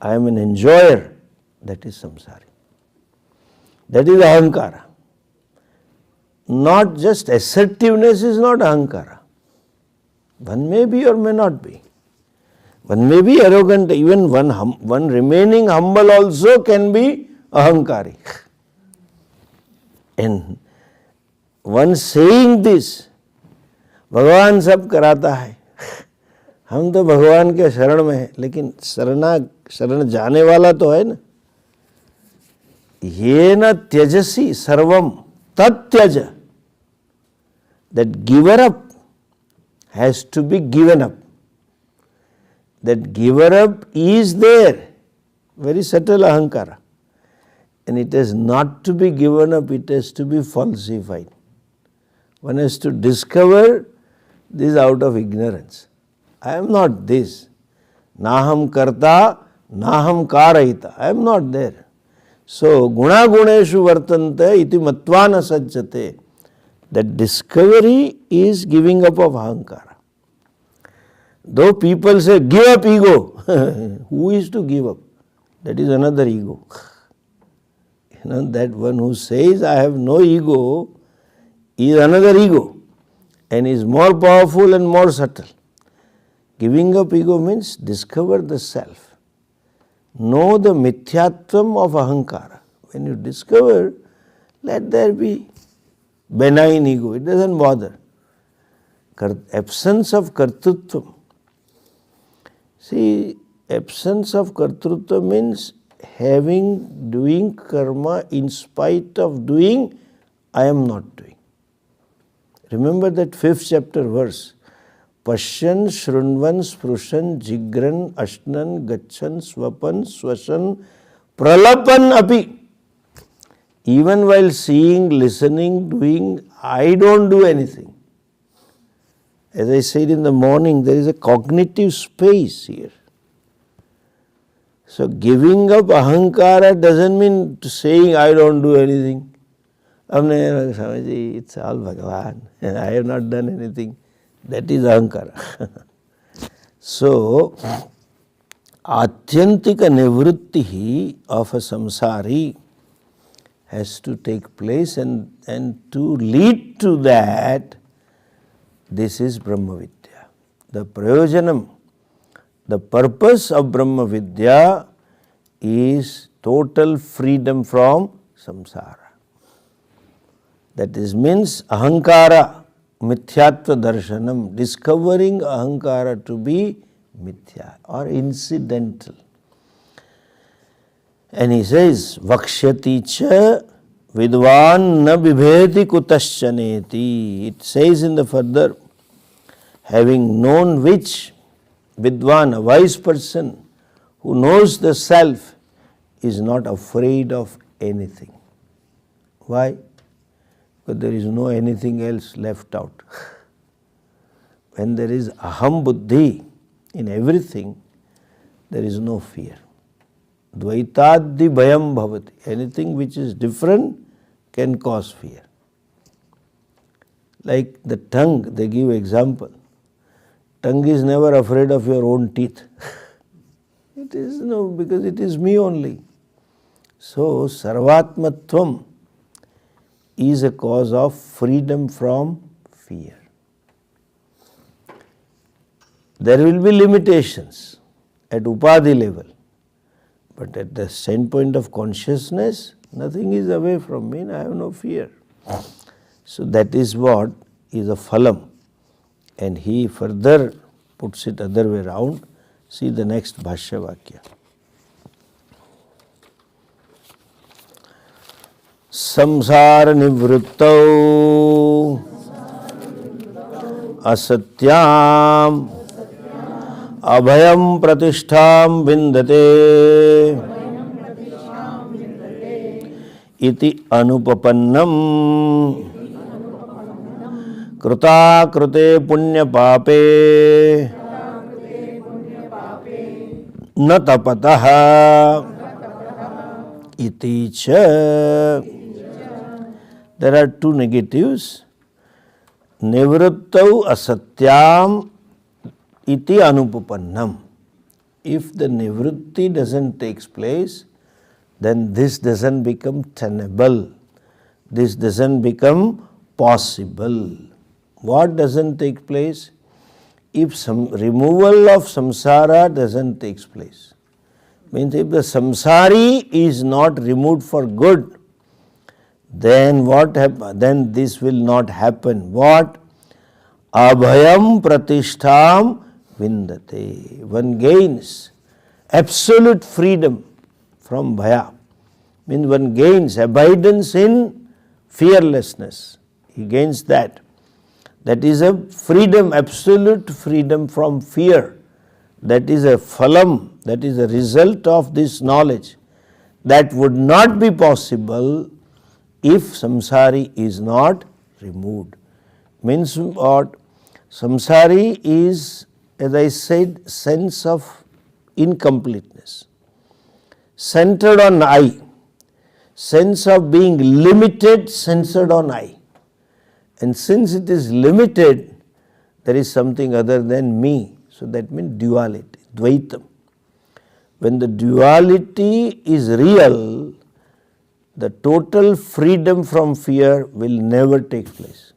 I am an enjoyer, that is samsari. That is ahankara. Not just assertiveness is not ahankara. One may be or may not be. One may be arrogant, even one remaining humble also can be ahankari. And one saying this, भगवान सब कराता है, हम तो भगवान के शरण में हैं, लेकिन शरण जाने वाला तो है ना. ये न त्यजसी सर्वम तत्यज. That giver up has to be given up. That giver up is there, very subtle ahankara. And it has not to be given up, it has to be falsified. One has to discover this out of ignorance. I am not this. Naham karta, naham karayita. I am not there. So, guna guneshu vartante iti matvana sajjate. That discovery is giving up of ahankara. Though people say, give up ego. Who is to give up? That is another ego. That one who says, I have no ego, is another ego and is more powerful and more subtle. Giving up ego means discover the self. Know the mithyatvam of ahankara. When you discover, let there be benign ego. It doesn't bother. Absence of kartrutvam. See, absence of kartrutva means doing karma in spite of doing, I am not doing. Remember that 5th chapter verse. Pashyan, Shrunvan, Sprushan, Jigran, Ashnan, Gachan, Swapan, Swashan, Pralapan api. Even while seeing, listening, doing, I don't do anything. As I said in the morning, there is a cognitive space here. So giving up ahankara doesn't mean saying I don't do anything. Swamiji, it's all Bhagavan and I have not done anything. That is ahankara. So, atyantika nivritti of a samsari has to take place, and to lead to that, this is Brahma Vidya. The prayojanam, the purpose of Brahma Vidya is total freedom from samsara. That is means ahankara, mithyatva darshanam, discovering ahankara to be mithya or incidental. And he says, vakshyati cha vidvan na bibheti kutaschaneti. It says in the further, having known which, vidvan, a wise person who knows the self, is not afraid of anything. Why? Because there is no anything else left out. When there is aham buddhi in everything, there is no fear. Dvaitaddi bhayam bhavati. Anything which is different can cause fear. Like the tongue, they give example. Tongue is never afraid of your own teeth. It is no, because it is me only. So, sarvatmatvam is a cause of freedom from fear. There will be limitations at upadhi level, but at the standpoint of consciousness, nothing is away from me, I have no fear. So that is what is a phalam. And he further puts it other way round. See the next bhashya vakya. Samsara nivruttau asatyam abhayam pratishtham vindate iti anupapannam krita krute punya pape na tapataha iti cha. There are two negatives. Nivruttau asatyam iti anupapannam. If the nivrutti doesn't take place, then this doesn't become tenable. This doesn't become possible. What doesn't take place? If some removal of samsara doesn't take place. Means if the samsari is not removed for good, then what happen? Then this will not happen. What? Abhayam pratishtham vindate. One gains absolute freedom from bhaya. Means one gains abidance in fearlessness. He gains that. That is a freedom, absolute freedom from fear. That is a phalam, that is a result of this knowledge. That would not be possible if samsari is not removed. Means what? Samsari is, as I said, sense of incompleteness. Centered on I. Sense of being limited, centered on I. And since it is limited, there is something other than me. So that means duality, dvaitam. When the duality is real, the total freedom from fear will never take place.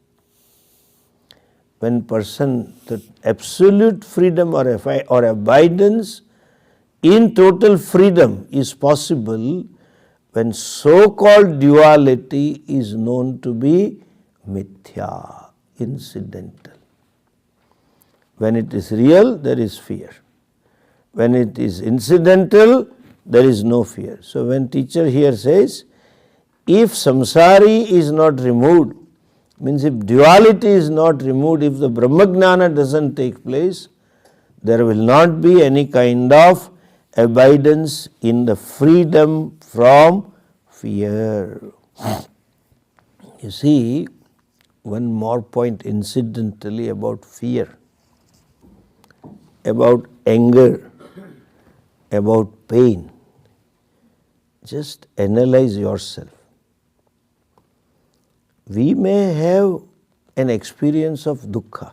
When person, the absolute freedom or abidance in total freedom is possible when so-called duality is known to be mithya, incidental. When it is real, there is fear. When it is incidental, there is no fear. So when teacher here says, if samsari is not removed, means if duality is not removed, if the Brahmagnana doesn't take place, there will not be any kind of abidance in the freedom from fear. You see, one more point incidentally about fear, about anger, about pain. Just analyze yourself. we may have an experience of dukkha.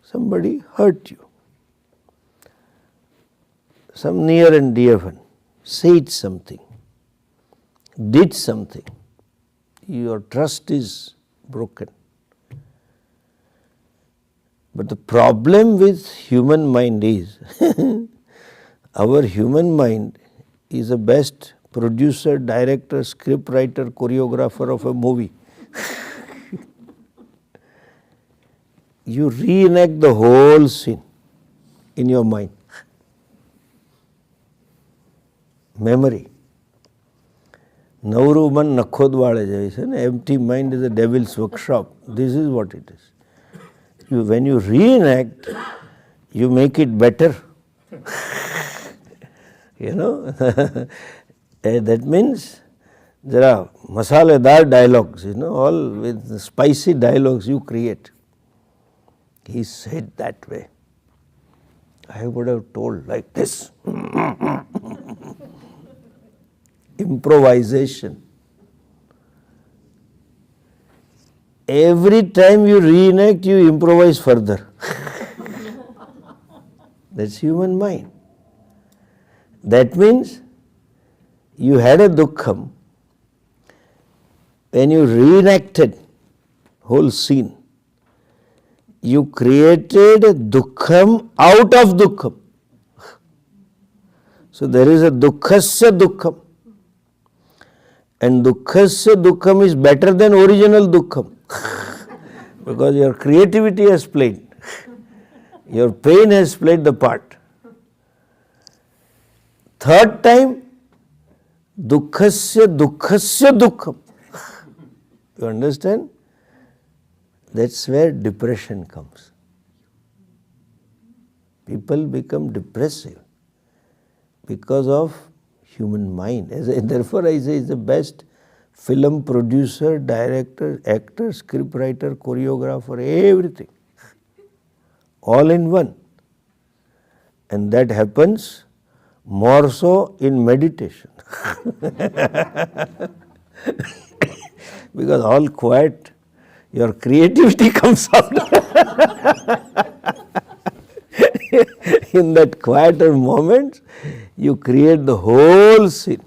Somebody hurt you. Some near and dear one said something, did something. Your trust is broken. But the problem with human mind is, our human mind is the best producer, director, script writer, choreographer of a movie. You reenact the whole scene in your mind. Memory. Nauruman Nakhodwale jai se, empty mind is a devil's workshop. This is what it is. When you reenact, you make it better. That means there are masaledar dialogues, all with spicy dialogues you create. He said that way. I would have told like this. Improvisation. Every time you reenact, you improvise further. That's human mind. That means you had a dukkham. When you reenacted whole scene, you created a dukkham out of dukkham. So there is a dukkhasya dukkham. And dukkhasya dukkham is better than original dukkham. Because your creativity has played. Your pain has played the part. Third time, dukkhasya dukkham. You understand? That's where depression comes. People become depressive because of human mind. Therefore, I say it's the best film producer, director, actor, script writer, choreographer, everything. All in one. And that happens more so in meditation. Because all quiet, your creativity comes out. In that quieter moment, you create the whole scene.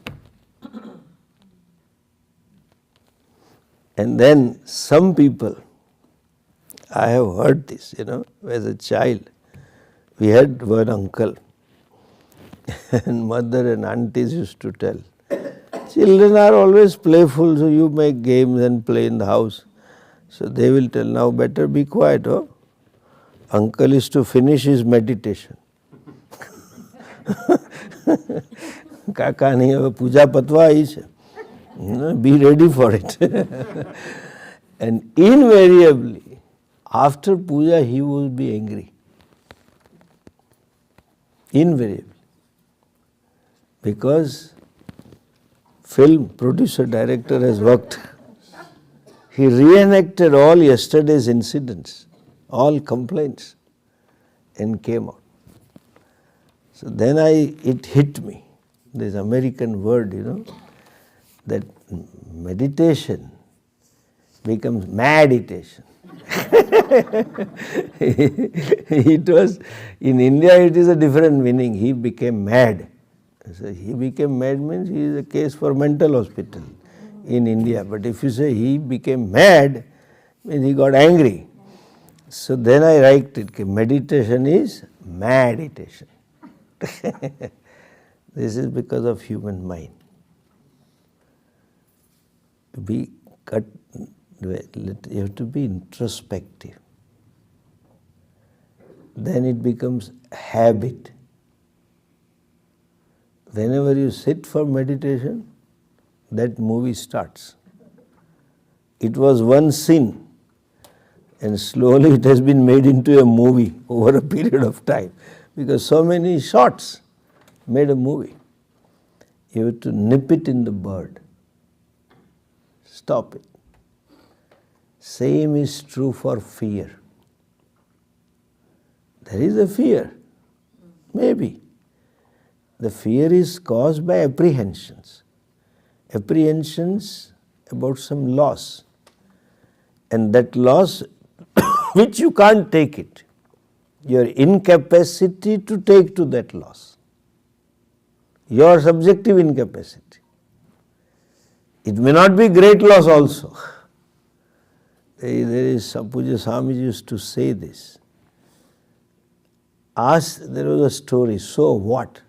And then some people, I have heard this, as a child, we had one uncle, and mother and aunties used to tell, children are always playful, so you make games and play in the house. So they will tell, now better be quiet, oh? Uncle is to finish his meditation. Kakani have puja patwa is. Be ready for it. And invariably, after puja, he will be angry. Invariably. Because film producer, director has worked. He reenacted all yesterday's incidents, all complaints, and came out. So then it hit me, this American word, that meditation becomes meditation. It was, in India it is a different meaning. He became mad. So he became mad means he is a case for mental hospital in India. But if you say he became mad, means he got angry. So then I write it, meditation is meditation. This is because of human mind. You have to be introspective. Then it becomes habit. Whenever you sit for meditation, that movie starts. It was one scene, and slowly it has been made into a movie over a period of time. Because so many shots made a movie. You have to nip it in the bud. Stop it. Same is true for fear. There is a fear. Maybe. The fear is caused by apprehensions. Apprehensions about some loss. And that loss, which you can't take it, your incapacity to take to that loss, your subjective incapacity. It may not be great loss also. There is Puja Swamiji used to say this. There was a story, so what?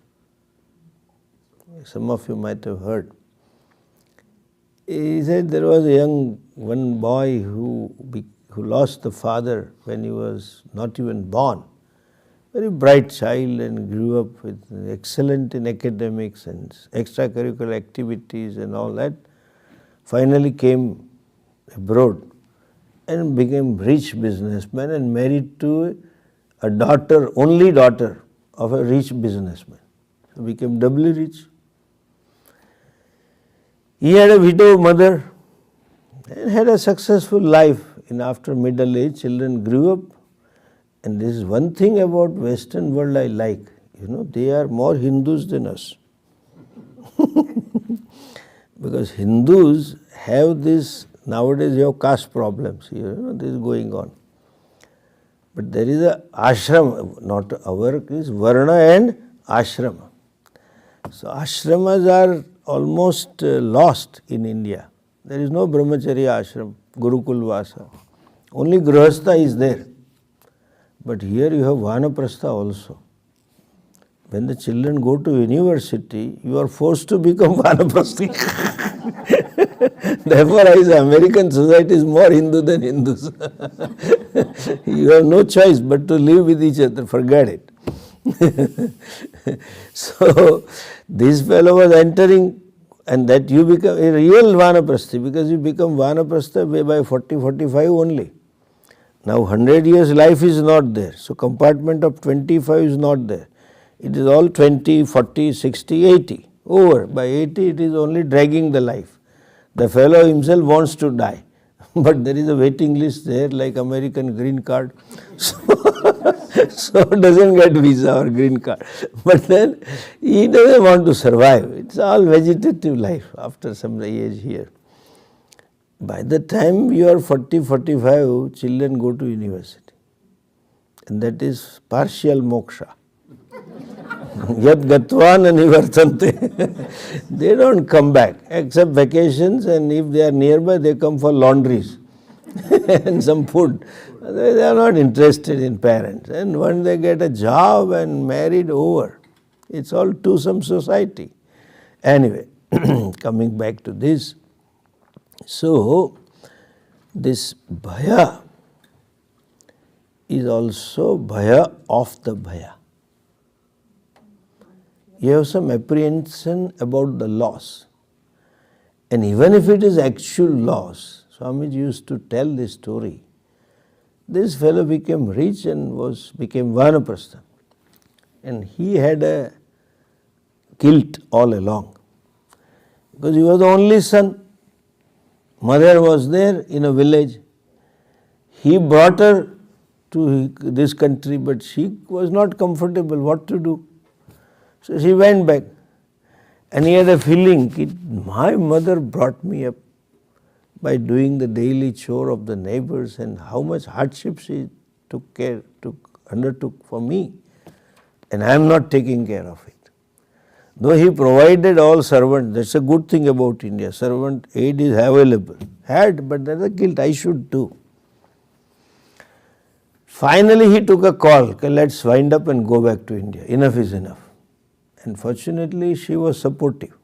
Some of you might have heard. He said there was one boy who lost the father when he was not even born. Very bright child and grew up with excellent in academics and extracurricular activities and all that. Finally came abroad and became rich businessman and married to a daughter, only daughter of a rich businessman. So became doubly rich. He had a widow mother and had a successful life. In after middle age, children grew up. And this is one thing about Western world I like. They are more Hindus than us. Because Hindus have this, nowadays you have caste problems here, this is going on. But there is a ashram, not our, is Varna and ashrama. So ashramas are almost lost in India. There is no brahmacharya ashram, Gurukul Vasa. Only Grihastha is there. But here you have Vanaprastha also. When the children go to university, you are forced to become Vanaprasthi. Therefore, I say American society is more Hindu than Hindus. You have no choice but to live with each other, forget it. So, this fellow was entering, and that you become a real Vanaprasthi, because you become Vanaprastha by 40, 45 only. Now 100 years life is not there. So compartment of 25 is not there. It is all 20, 40, 60, 80. Over. By 80 it is only dragging the life. The fellow himself wants to die. But there is a waiting list there like American green card. So doesn't get visa or green card. But then he doesn't want to survive. It's all vegetative life after some age here. By the time you are 40, 45, children go to university. And that is partial moksha. Yat gatvan anivartante. They don't come back except vacations, and if they are nearby, they come for laundries and some food. They are not interested in parents. And when they get a job and married, over. It's all twosome society. Anyway, coming back to this. So, this bhaya is also bhaya of the bhaya. You have some apprehension about the loss. And even if it is actual loss, Swamiji used to tell this story. This fellow became rich and became Vanaprastha. And he had a guilt all along. Because he was the only son. Mother was there in a village. He brought her to this country, but she was not comfortable. What to do? So she went back. And he had a feeling, my mother brought me up by doing the daily chore of the neighbors, and how much hardship she undertook for me. And I am not taking care of it. Though he provided all servants, that's a good thing about India. Servant aid is available. But there's a guilt, I should do. Finally, he took a call, let's wind up and go back to India. Enough is enough. And fortunately, she was supportive.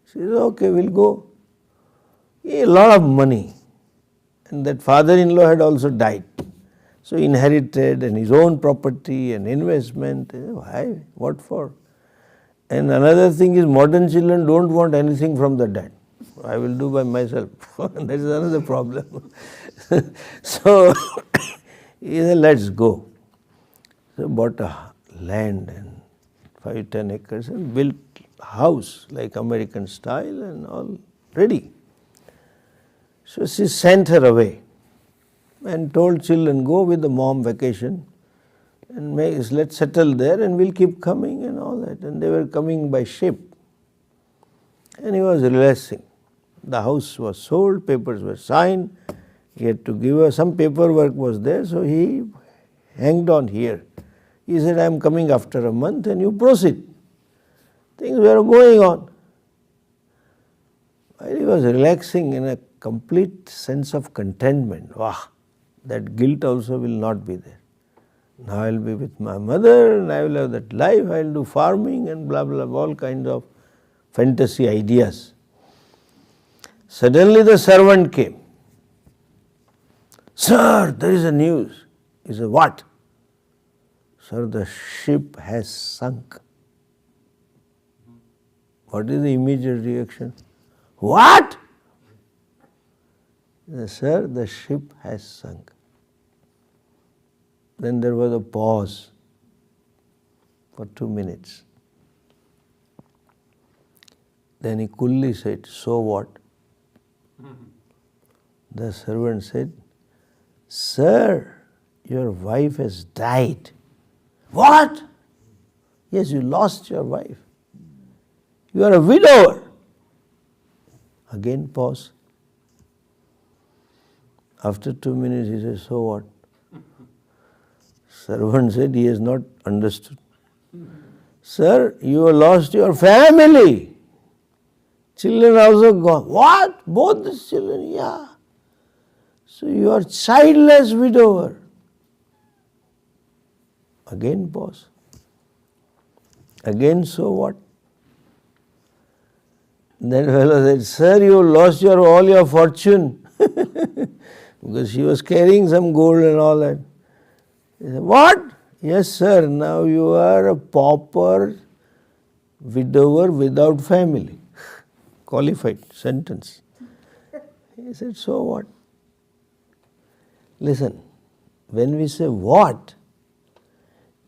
She said, okay, we'll go. He had a lot of money. And that father-in-law had also died. So he inherited and his own property and investment. Why? What for? And another thing is, modern children don't want anything from the dad. I will do by myself. That is another problem. So he said, let's go. So bought a land and 5-10 acres and built a house like American style and all ready. So she sent her away and told children, go with the mom vacation and let's settle there and we'll keep coming and all that. And they were coming by ship. And he was relaxing. The house was sold, papers were signed, He had to give us some paperwork was there, so he hanged on here. He said, I am coming after a month and you proceed. Things were going on. While he was relaxing in a complete sense of contentment, wow, that guilt also will not be there. Now I will be with my mother and I will have that life, I will do farming and blah blah, all kinds of fantasy ideas. Suddenly the servant came. Sir, there is a news. He said, what? Sir, the ship has sunk. What is the immediate reaction? What? Sir, the ship has sunk. Then there was a pause for 2 minutes. Then he coolly said, so what? The servant said, sir, your wife has died. What? Yes, you lost your wife. You are a widower. Again pause. After 2 minutes he said, so what? Servant said, he has not understood. Sir, you have lost your family. Children also gone. What? Both the children? Yeah. So you are childless widower. Again pause. Again, so what? Then fellow said, sir, you lost all your fortune. Because she was carrying some gold and all that. He said, what? Yes, sir, now you are a pauper widower without family. Qualified sentence. He said, so what? Listen, when we say what,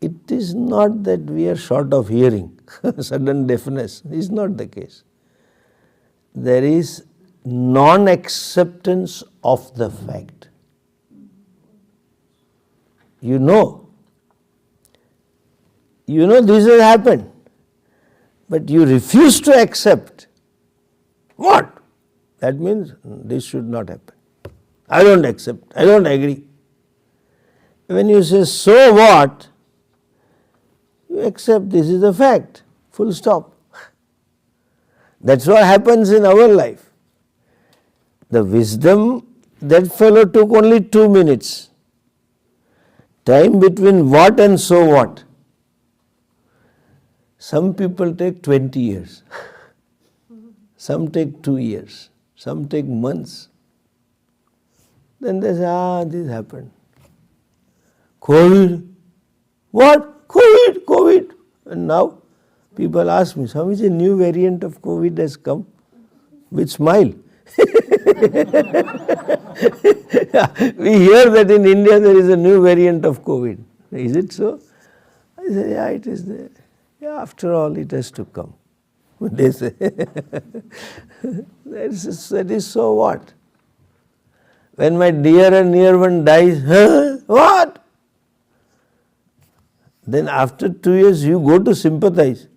it is not that we are short of hearing, sudden deafness. It's not the case. There is non-acceptance of the fact. You know this has happened, but you refuse to accept. What? That means this should not happen. I don't accept, I don't agree. When you say, so what? You accept this is a fact, full stop. That's what happens in our life. The wisdom, that fellow took only 2 minutes. Time between what and so what. Some people take 20 years. Some take 2 years. Some take months. Then they say, this happened. COVID. What? COVID. And now people ask me, Swamiji, a new variant of COVID has come. With smile. We hear that in India there is a new variant of COVID. Is it so? I say, yeah, it is there. Yeah, after all, it has to come. They say, that is so what? When my dear and near one dies, what? Then after 2 years you go to sympathize.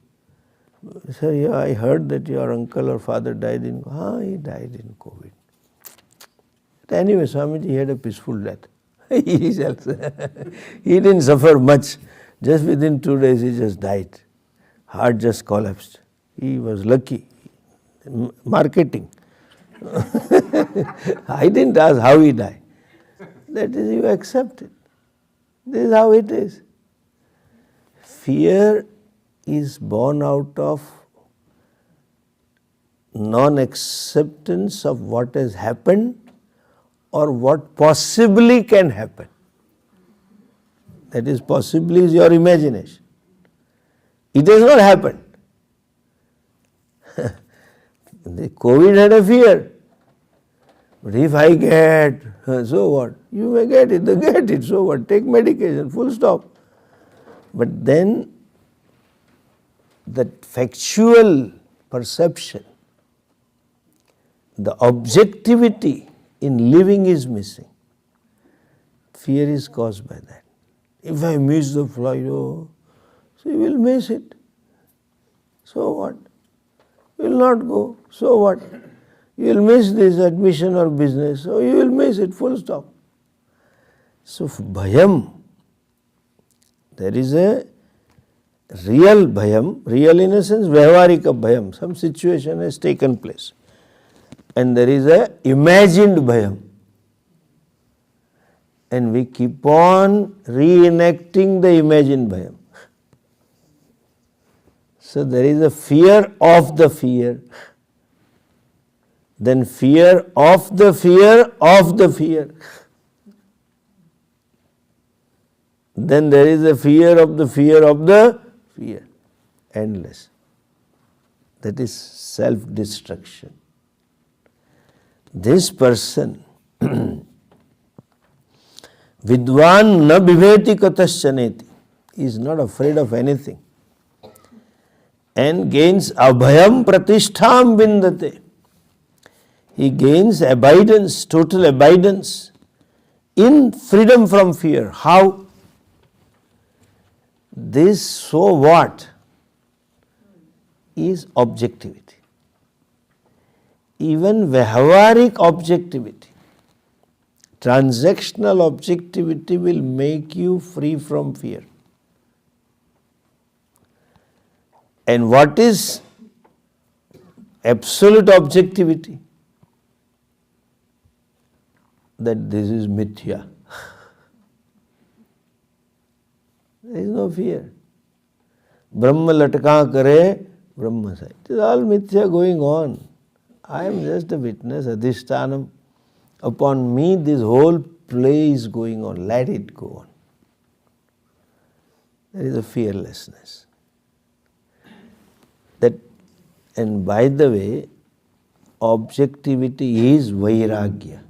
Say, yeah, I heard that your uncle or father died in he died in COVID. But anyway, Swamiji had a peaceful death. He didn't suffer much. Just within 2 days he just died. Heart just collapsed. He was lucky. Marketing. I didn't ask how he died. That is, you accept it. This is how it is. Fear is born out of non-acceptance of what has happened or what possibly can happen. That is, possibly is your imagination. It has not happened. The COVID had a fear. But if I get, so what? You may get it, so what? Take medication, full stop. But then that factual perception, the objectivity in living is missing. Fear is caused by that. If I miss the flight, so you will miss it. So what? You will not go. So what? You will miss this admission or business, so you will miss it, full stop. So bhayam, there is a real bhayam, real in a sense, vyavaharika bhayam, some situation has taken place. And there is a imagined bhayam. And we keep on reenacting the imagined bhayam. So there is a fear of the fear. Then fear of the fear of the fear. Then there is a fear of the fear of the fear. Endless. That is self-destruction. This person, Vidwan na bibheti kataschaneti, is not afraid of anything and gains abhayam pratishtham vindate. He gains abidance, total abidance in freedom from fear. How? This so what is objectivity. Even vyavaharik objectivity, transactional objectivity will make you free from fear. And what is absolute objectivity? That this is mithya. There is no fear. Brahma latka kare, Brahma sai. It is all mithya going on. I am just a witness, adhishtanam. Upon me this whole play is going on. Let it go on. There is a fearlessness. That, and by the way, objectivity is vairagya.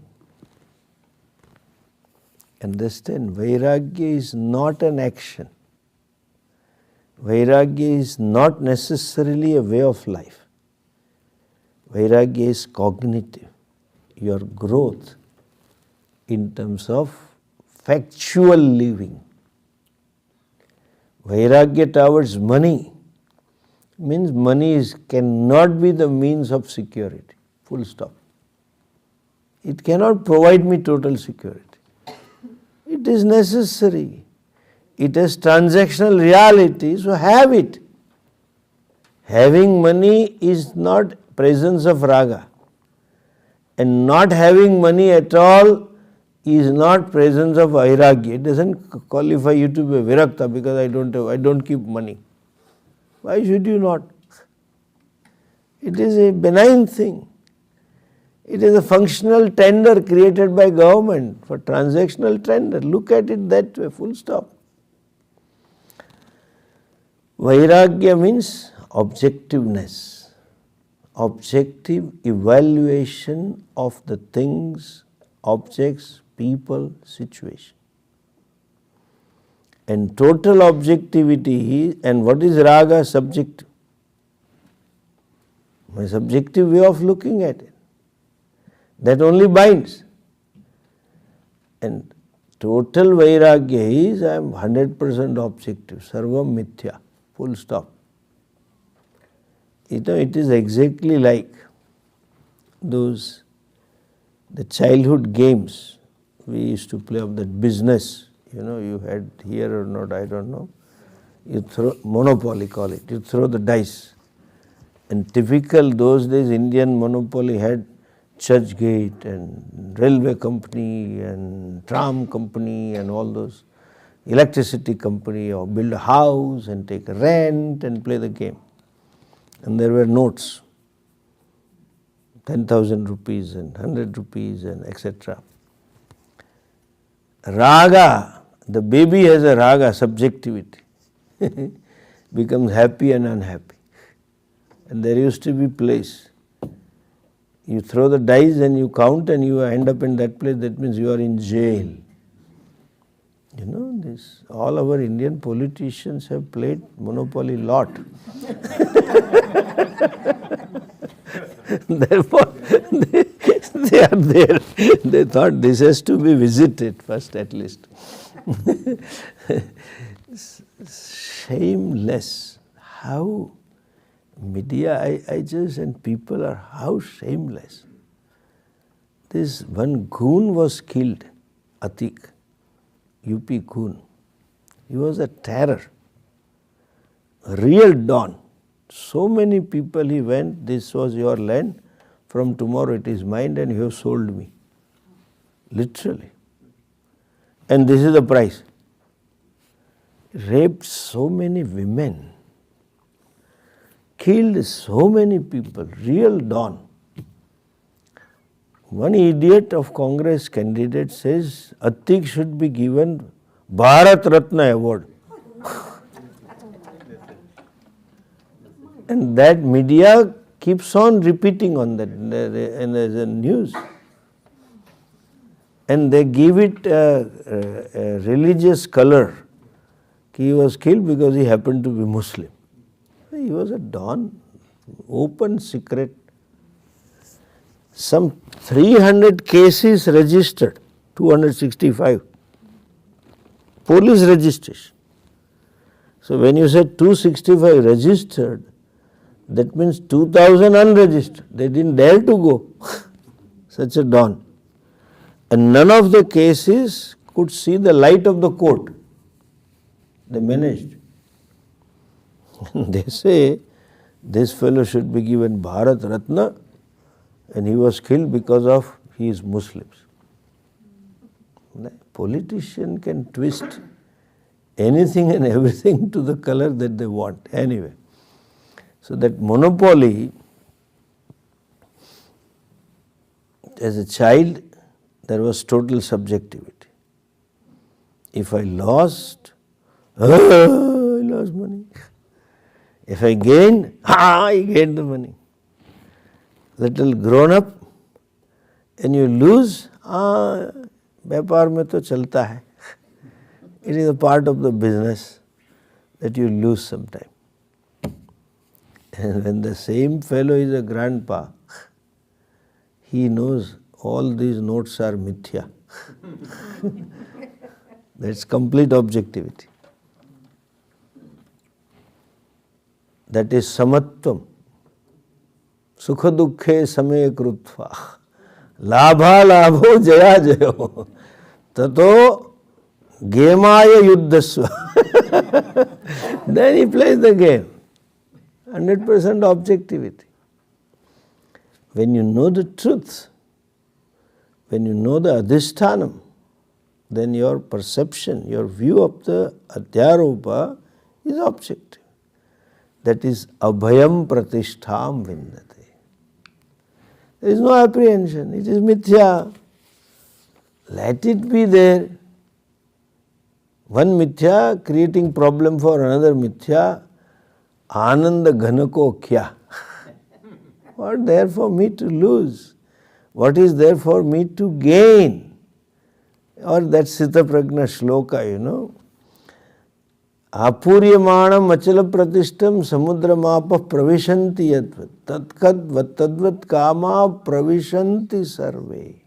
Understand, vairagya is not an action. Vairagya is not necessarily a way of life. Vairagya is cognitive, your growth in terms of factual living. Vairagya towards money means money cannot be the means of security, full stop. It cannot provide me total security. It is necessary. It has transactional reality, so have it. Having money is not presence of raga, and not having money at all is not presence of vairagya. It doesn't qualify you to be a virakta because I don't keep money. Why should you not? It is a benign thing. It is a functional tender created by government for transactional tender. Look at it that way, full stop. Vairagya means objectiveness. Objective evaluation of the things, objects, people, situation. And total objectivity is, and what is raga? Subjective. My subjective way of looking at it. That only binds. And total vairagya is, I am 100% objective, sarvam mithya, full stop. It is exactly like the childhood games we used to play of that business. You had here or not, I don't know. You throw, monopoly call it, you throw the dice. And typical those days Indian monopoly had church gate and railway company and tram company and all those, electricity company, or build a house and take a rent and play the game. And there were notes, 10,000 rupees and 100 rupees and etc. Raga, the baby has a raga, subjectivity, becomes happy and unhappy. And there used to be place. You throw the dice and you count and you end up in that place, that means you are in jail. This, all our Indian politicians have played monopoly lot. Therefore, they are there. They thought this has to be visited first at least. Shameless. How media, and people are how shameless. This one goon was killed, Atik, UP goon. He was a terror, a real don. So many people he went, this was your land, from tomorrow it is mine and you have sold me. Literally. And this is the price. Raped so many women, killed so many people, real don. One idiot of Congress candidate says Atik should be given Bharat Ratna award. And that media keeps on repeating on that in the news. And they give it a religious color. He was killed because he happened to be Muslim. He was a don, open secret. Some 300 cases registered, 265. Police registration. So when you say 265 registered, that means 2000 unregistered. They didn't dare to go. Such a don. And none of the cases could see the light of the court. They managed. They say this fellow should be given Bharat Ratna and he was killed because of he is Muslims. Politician can twist anything and everything to the color that they want. Anyway, so that monopoly, as a child, there was total subjectivity. If I lost, I lost money. If I gained, I gained the money. Little grown up, and you lose, व्यापार में तो चलता है. It is a part of the business that you lose sometime. And when the same fellow is a grandpa, he knows all these notes are mithya. That's complete objectivity. That is samatvam. Sukha dukkhe same krutva. Labha labho jaya jayo. Tato gemaya yuddhasva. Then he plays the game. 100% objectivity. When you know the truth, when you know the adhisthanam, then your perception, your view of the adhyaropa is objective. That is abhayam pratistham vindate. There is no apprehension, it is mithya. Let it be there. One mithya creating problem for another mithya. Ananda ghanako kya? What there for me to lose? What is there for me to gain? Or that Sita Prajna shloka, you know. Apuryamanam achala pratishtam samudramapa pravishanti yatvat tatkad tadvat kama pravishanti sarve.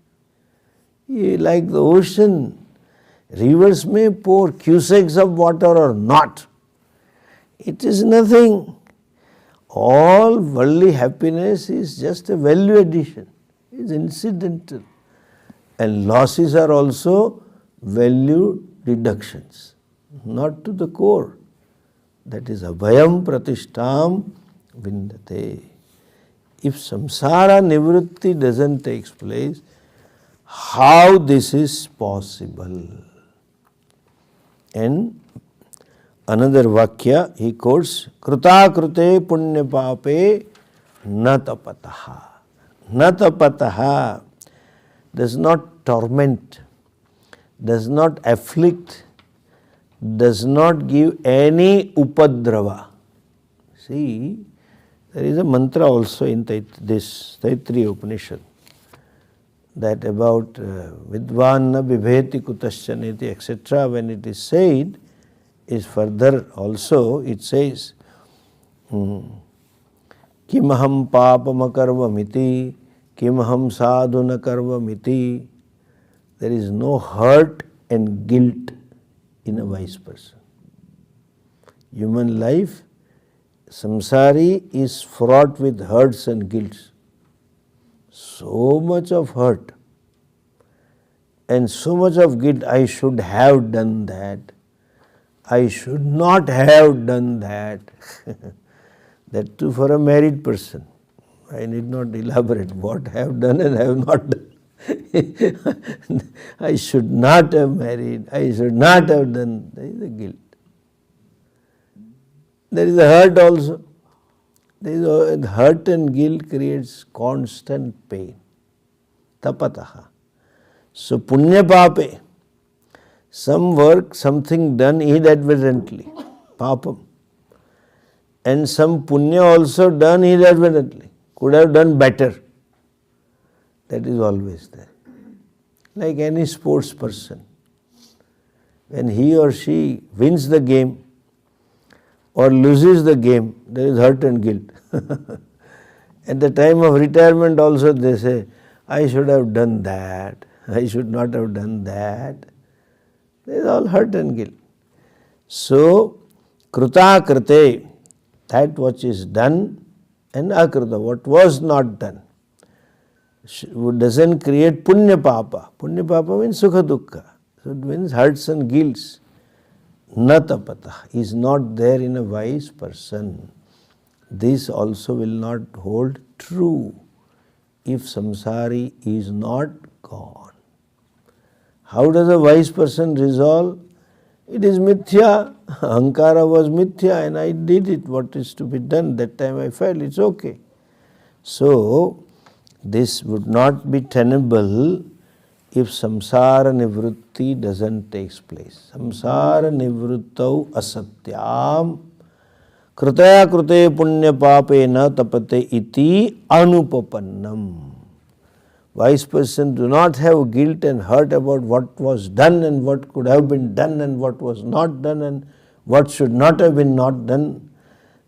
Like the ocean, rivers may pour cusecs of water or not. It is nothing. All worldly happiness is just a value addition. It is incidental. And losses are also value reductions, not to the core. That is abhayam pratistham vindate. If samsara nivritti doesn't take place, how this is possible? And another vakya he quotes, Kruta krute punya pape na tapataha. Na tapataha does not torment, does not afflict, does not give any upadrava. See, there is a mantra also in this Taittiriya Upanishad that about vidvan na bibheti kutaschaneti etc. When it is said, is further also it says kimaham papamakarvamiti kimaham sadhuna karvamiti. There is no hurt and guilt in a wise person. Human life, samsari is fraught with hurts and guilts. So much of hurt, and so much of guilt, I should have done that, I should not have done that. That too for a married person. I need not elaborate what I have done and have not done. I should not have married, I should not have done. There is a guilt. There is a hurt also. There is a hurt and guilt creates constant pain. Tapataha. So punya pape, some work, something done inadvertently, papam. And some punya also done inadvertently, could have done better. That is always there. Like any sports person, when he or she wins the game or loses the game, there is hurt and guilt. At the time of retirement also they say, I should have done that, I should not have done that. There is all hurt and guilt. So, kruta krite, that which is done, and akruta, what was not done, doesn't create punya papa. Punya papa means sukha dukkha. So it means hurts and guilts. Na tapata is not there in a wise person. This also will not hold true if samsari is not gone. How does a wise person resolve? It is mithya. Ahankara was mithya and I did it. What is to be done? That time I felt it's okay. So, this would not be tenable if samsara nivrutti doesn't take place. Samsara nivruttau asatyam kritaya krute punya pape na tapate iti anupapannam. Wise person do not have guilt and hurt about what was done and what could have been done and what was not done and what should not have been not done.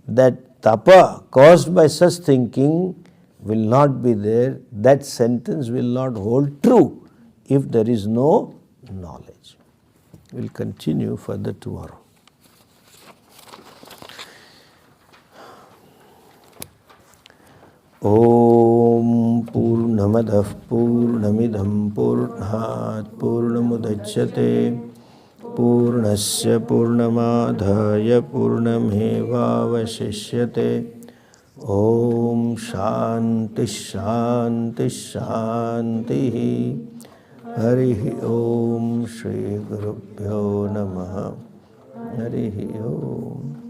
That tapa caused by such thinking will not be there. That sentence will not hold true if there is no knowledge. We will continue further tomorrow. Om Purnamadah Purnamidham Purnat Purnamudachyate Purnasya Purnamadhaya Purnamevavashishyate. Om Shanti Shanti Shanti. Harihi Om Shri Gurubhyo Namaha. Harihi Om.